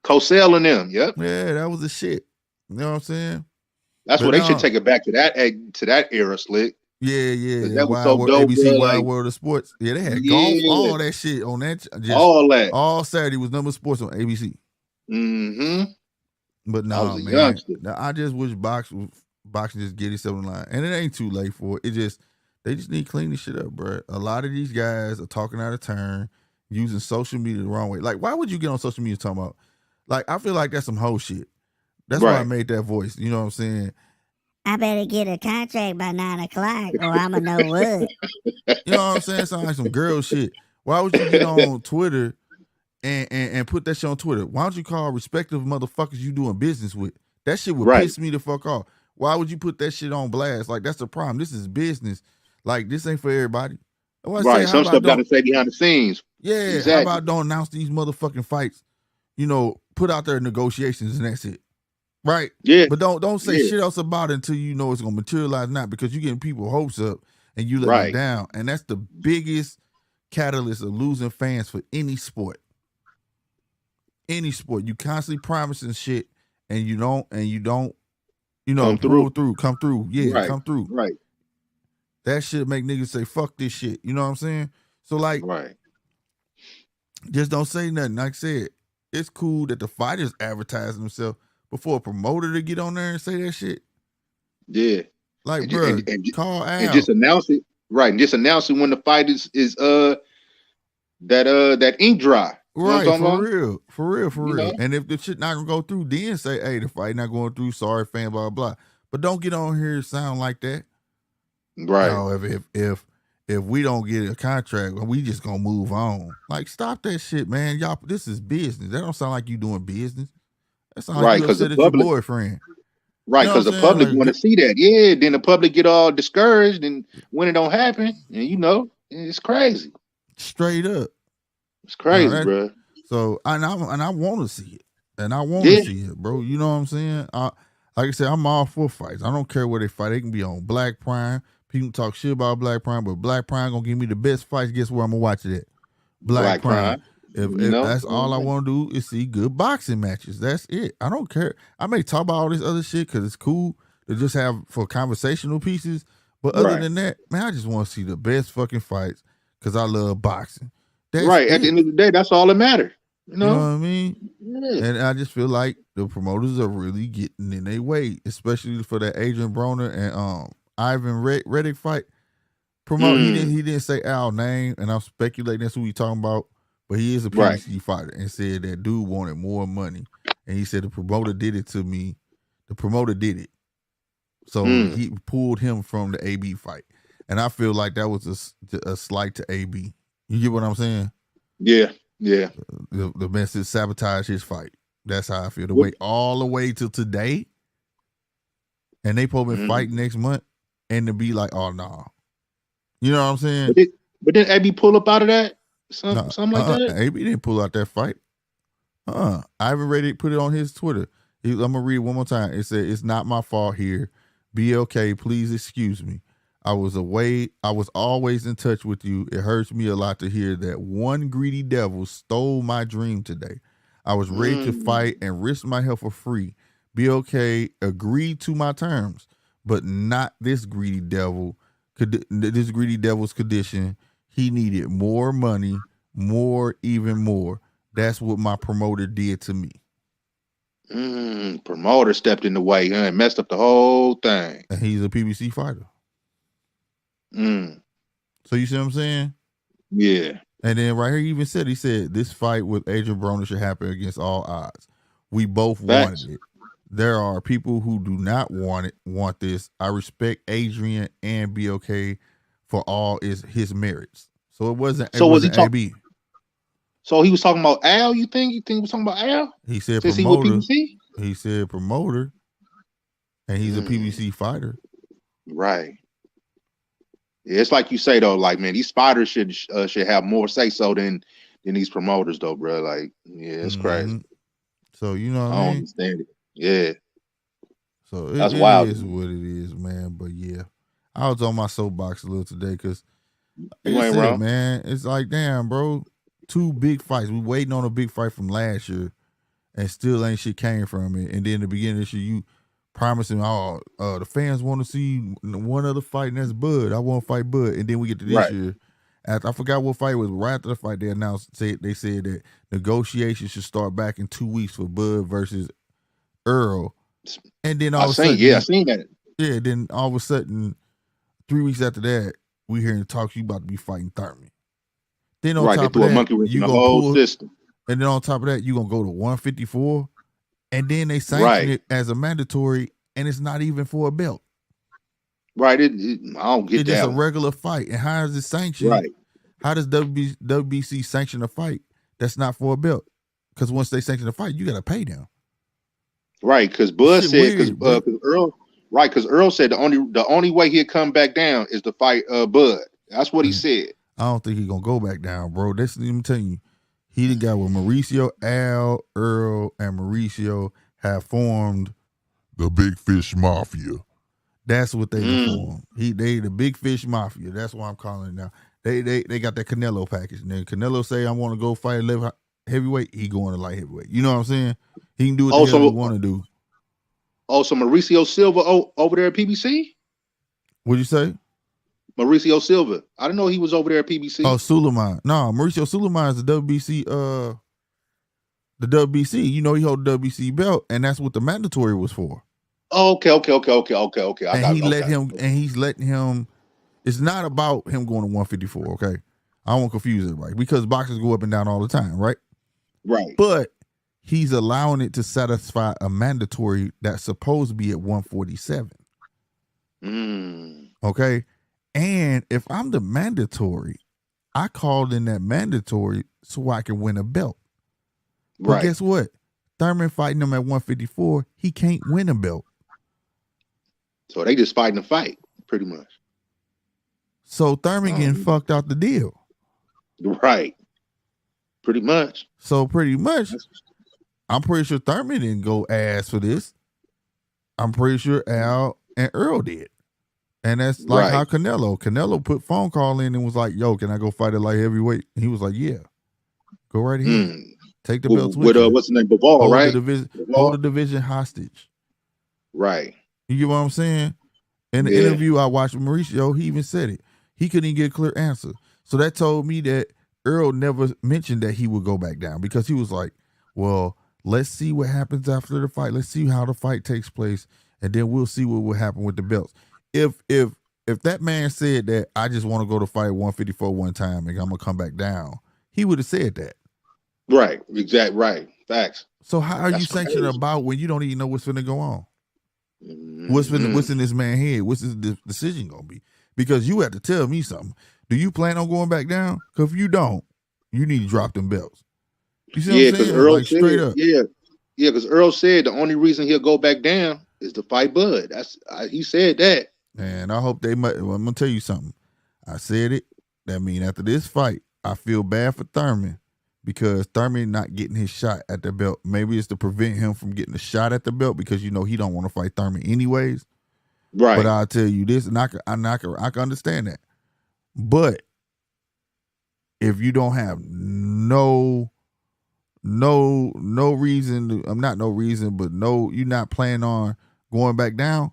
Cosell and them, yep. Yeah, that was the shit. You know what I'm saying? That's what they should take it back to that era, Slick. Yeah. That was so dope. ABC Wild World of Sports. Yeah, they had golf, all that shit on that. All that. All Saturday was number sports on ABC. Mm-hmm. But no, man. I just wish boxing just get itself in line. And it ain't too late for it. They just need to clean this shit up, bro. A lot of these guys are talking out of turn, using social media the wrong way. Like, why would you get on social media talking about? Like, I feel like that's some hoe shit. That's why I made that voice. You know what I'm saying? I better get a contract by 9 o'clock or I'ma know what. You know what I'm saying? Sound like some girl shit. Why would you get on Twitter and put that shit on Twitter? Why don't you call respective motherfuckers you doing business with? That shit would piss me the fuck off. Why would you put that shit on blast? Like, that's the problem. This is business. Like, this ain't for everybody. Right. Some stuff got to say behind the scenes. Yeah. Exactly. How about don't announce these motherfucking fights? You know, put out their negotiations and that's it. Right? Yeah. But don't say shit else about it until you know it's gonna materialize not, because you're getting people hopes up and you let them down. And that's the biggest catalyst of losing fans for any sport. Any sport. You constantly promising shit and you don't, you know, come through. Yeah, come through. Right. That shit make niggas say, fuck this shit. You know what I'm saying? So like, Just don't say nothing. Like I said, it's cool that the fighters advertise themselves before a promoter to get on there and say that shit. Yeah. Like, And, bro, and, call out. and just announce it. Right. And just announce it when the fight is that ink dry. You know what I'm Right, talking about? for real. know? And if the shit not gonna go through, then say, hey, the fight not going through, sorry, fan, blah, blah. But don't get on here and sound like that. Right. No, if we don't get a contract, we just gonna move on. Like, stop that shit, man. Y'all, this is business. That don't sound like you doing business. That sound like Right, you 'cause the upset at your public- boyfriend. Right, You know because what the I'm saying? public Like, want to see that. Yeah, then the public get all discouraged, and when it don't happen, and it's crazy. Straight up. It's crazy, that- bro. So I want to see it, and I want to Yeah. see it, bro. You know what I'm saying? Like I said, I'm all for fights. I don't care where they fight. They can be on Black Prime. People talk shit about Black Prime, but Black Prime gonna give me the best fights. Guess where I'm gonna watch it at? Black Prime. If that's all I want to do is see good boxing matches. That's it. I don't care. I may talk about all this other shit because it's cool to just have for conversational pieces. But other Right. than that, man, I just want to see the best fucking fights because I love boxing. That's Right. it. At the end of the day, that's all that matters. You know what I mean? Yeah. And I just feel like the promoters are really getting in their way, especially for that Adrian Broner and Ivan Reddick fight. He didn't say Al's name, and I'm speculating that's who he's talking about. But he is a PBC fighter, and said that dude wanted more money, and he said the promoter did it to me. The promoter did it, so he pulled him from the AB fight, and I feel like that was a slight to AB. You get what I'm saying? Yeah. Yeah. The message sabotage his fight. That's how I feel. To wait all the way till today, and they supposed to fight next month, and to be like, oh no, you know what I'm saying? But then AB pull up out of that, something like that. AB didn't pull out that fight. Ivan Reddick put it on his Twitter. I'm gonna read it one more time. It said, "It's not my fault here. Be okay. Please excuse me. I was away. I was always in touch with you. It hurts me a lot to hear that one greedy devil stole my dream today. I was ready to fight and risk my health for free. Be okay. Agree to my terms, but not this greedy devil. This greedy devil's condition. He needed more money, even more. That's what my promoter did to me." Promoter stepped in the way and messed up the whole thing. And he's a PBC fighter. So you see what I'm saying? Yeah. And then right here he said this fight with Adrian Broner should happen against all odds. We both wanted it. There are people who do not want this. I respect Adrian and be okay for all his merits. So it wasn't AB. So he was talking about Al, you think? You think he was talking about Al? He said Since promoter. he with PBC? He said promoter. And he's a PBC fighter. Right. Yeah, it's like you say though, like, man, these fighters should have more say so than these promoters though, bro. Like, yeah, it's crazy. So you know what I I don't mean? understand it. Yeah. So That's wild. It is what it is, man. But yeah, I was on my soapbox a little today because You ain't wrong, man. It's like, damn, bro, 2 big fights. We waiting on a big fight from last year, and still ain't shit came from it. And then the beginning of this year, you promising, the fans want to see one other fight, and that's Bud. I want to fight Bud. And then we get to this year. After, I forgot what fight it was. Right after the fight, they said that negotiations should start back in 2 weeks for Bud versus ERROL. And then all of a sudden, I seen that. Yeah, then all of a sudden, 3 weeks after that, we hearing talks you about to be fighting Thurman. Then on top of that, you gonna pull system. And then on top of that, you gonna go to 154, and then they sanction it as a mandatory, and it's not even for a belt. Right. I don't get it's that. It's just a regular fight. And how is it sanctioned? Right. How does WBC sanction a fight that's not for a belt? Because once they sanction a fight, you gotta pay them. Right, because Bud said because Earl. Right, because Earl said the only way he'd come back down is to fight Bud. That's what he said. I don't think he's gonna go back down, bro. Let me tell you, he the guy with Mauricio, Al, Earl, and Mauricio have formed the Big Fish Mafia. That's what they formed. They the Big Fish Mafia. That's what I'm calling it now. They got that Canelo package. And then Canelo say I want to go fight light heavyweight. He going to light heavyweight. You know what I'm saying? He can do what he want to do. Oh, so Mauricio Silva over there at PBC? What'd you say? Mauricio Silva. I didn't know he was over there at PBC. Oh, Suleiman. No, Mauricio Suleiman is the WBC. The WBC. You know, he hold the WBC belt, and that's what the mandatory was for. Oh, okay. He's letting him. It's not about him going to 154. Okay, I won't confuse everybody because boxers go up and down all the time, right? Right. But he's allowing it to satisfy a mandatory that's supposed to be at 147. Okay. And if I'm the mandatory, I called in that mandatory so I can win a belt. But guess what? Thurman fighting him at 154, he can't win a belt. So they just fighting a fight, pretty much. So Thurman getting fucked out the deal. Right. Pretty much. So pretty much, I'm pretty sure Thurman didn't go ask for this. I'm pretty sure Al and Earl did. And that's like how Canelo put phone call in and was like, yo, can I go fight at light heavyweight? And he was like, yeah, go right ahead. Take the belts with you. What's the name? Bivol, right? Hold the division hostage. Right. You get what I'm saying? In the interview I watched with Mauricio, he even said it. He couldn't even get a clear answer. So that told me that Earl never mentioned that he would go back down because he was like, well, let's see what happens after the fight. Let's see how the fight takes place, and then we'll see what will happen with the belts. If that man said that I just want to go to fight 154 one time and I'm gonna come back down, he would have said that. Right. Exactly. Right. Facts. So how are you sanctioning about when you don't even know what's finna go on? What's in this man's head? What's his decision gonna be? Because you have to tell me something. Do you plan on going back down? Because if you don't, you need to drop them belts. You see what I'm saying? Earl like said, straight up. Yeah, because Earl said the only reason he'll go back down is to fight Bud. He said that. And I hope they might. Well, I'm gonna tell you something. I said it. That mean after this fight, I feel bad for Thurman because Thurman not getting his shot at the belt. Maybe it's to prevent him from getting a shot at the belt because you know he don't want to fight Thurman anyways. Right. But I'll tell you this, and I can understand that. But if you don't have no reason, you're not planning on going back down,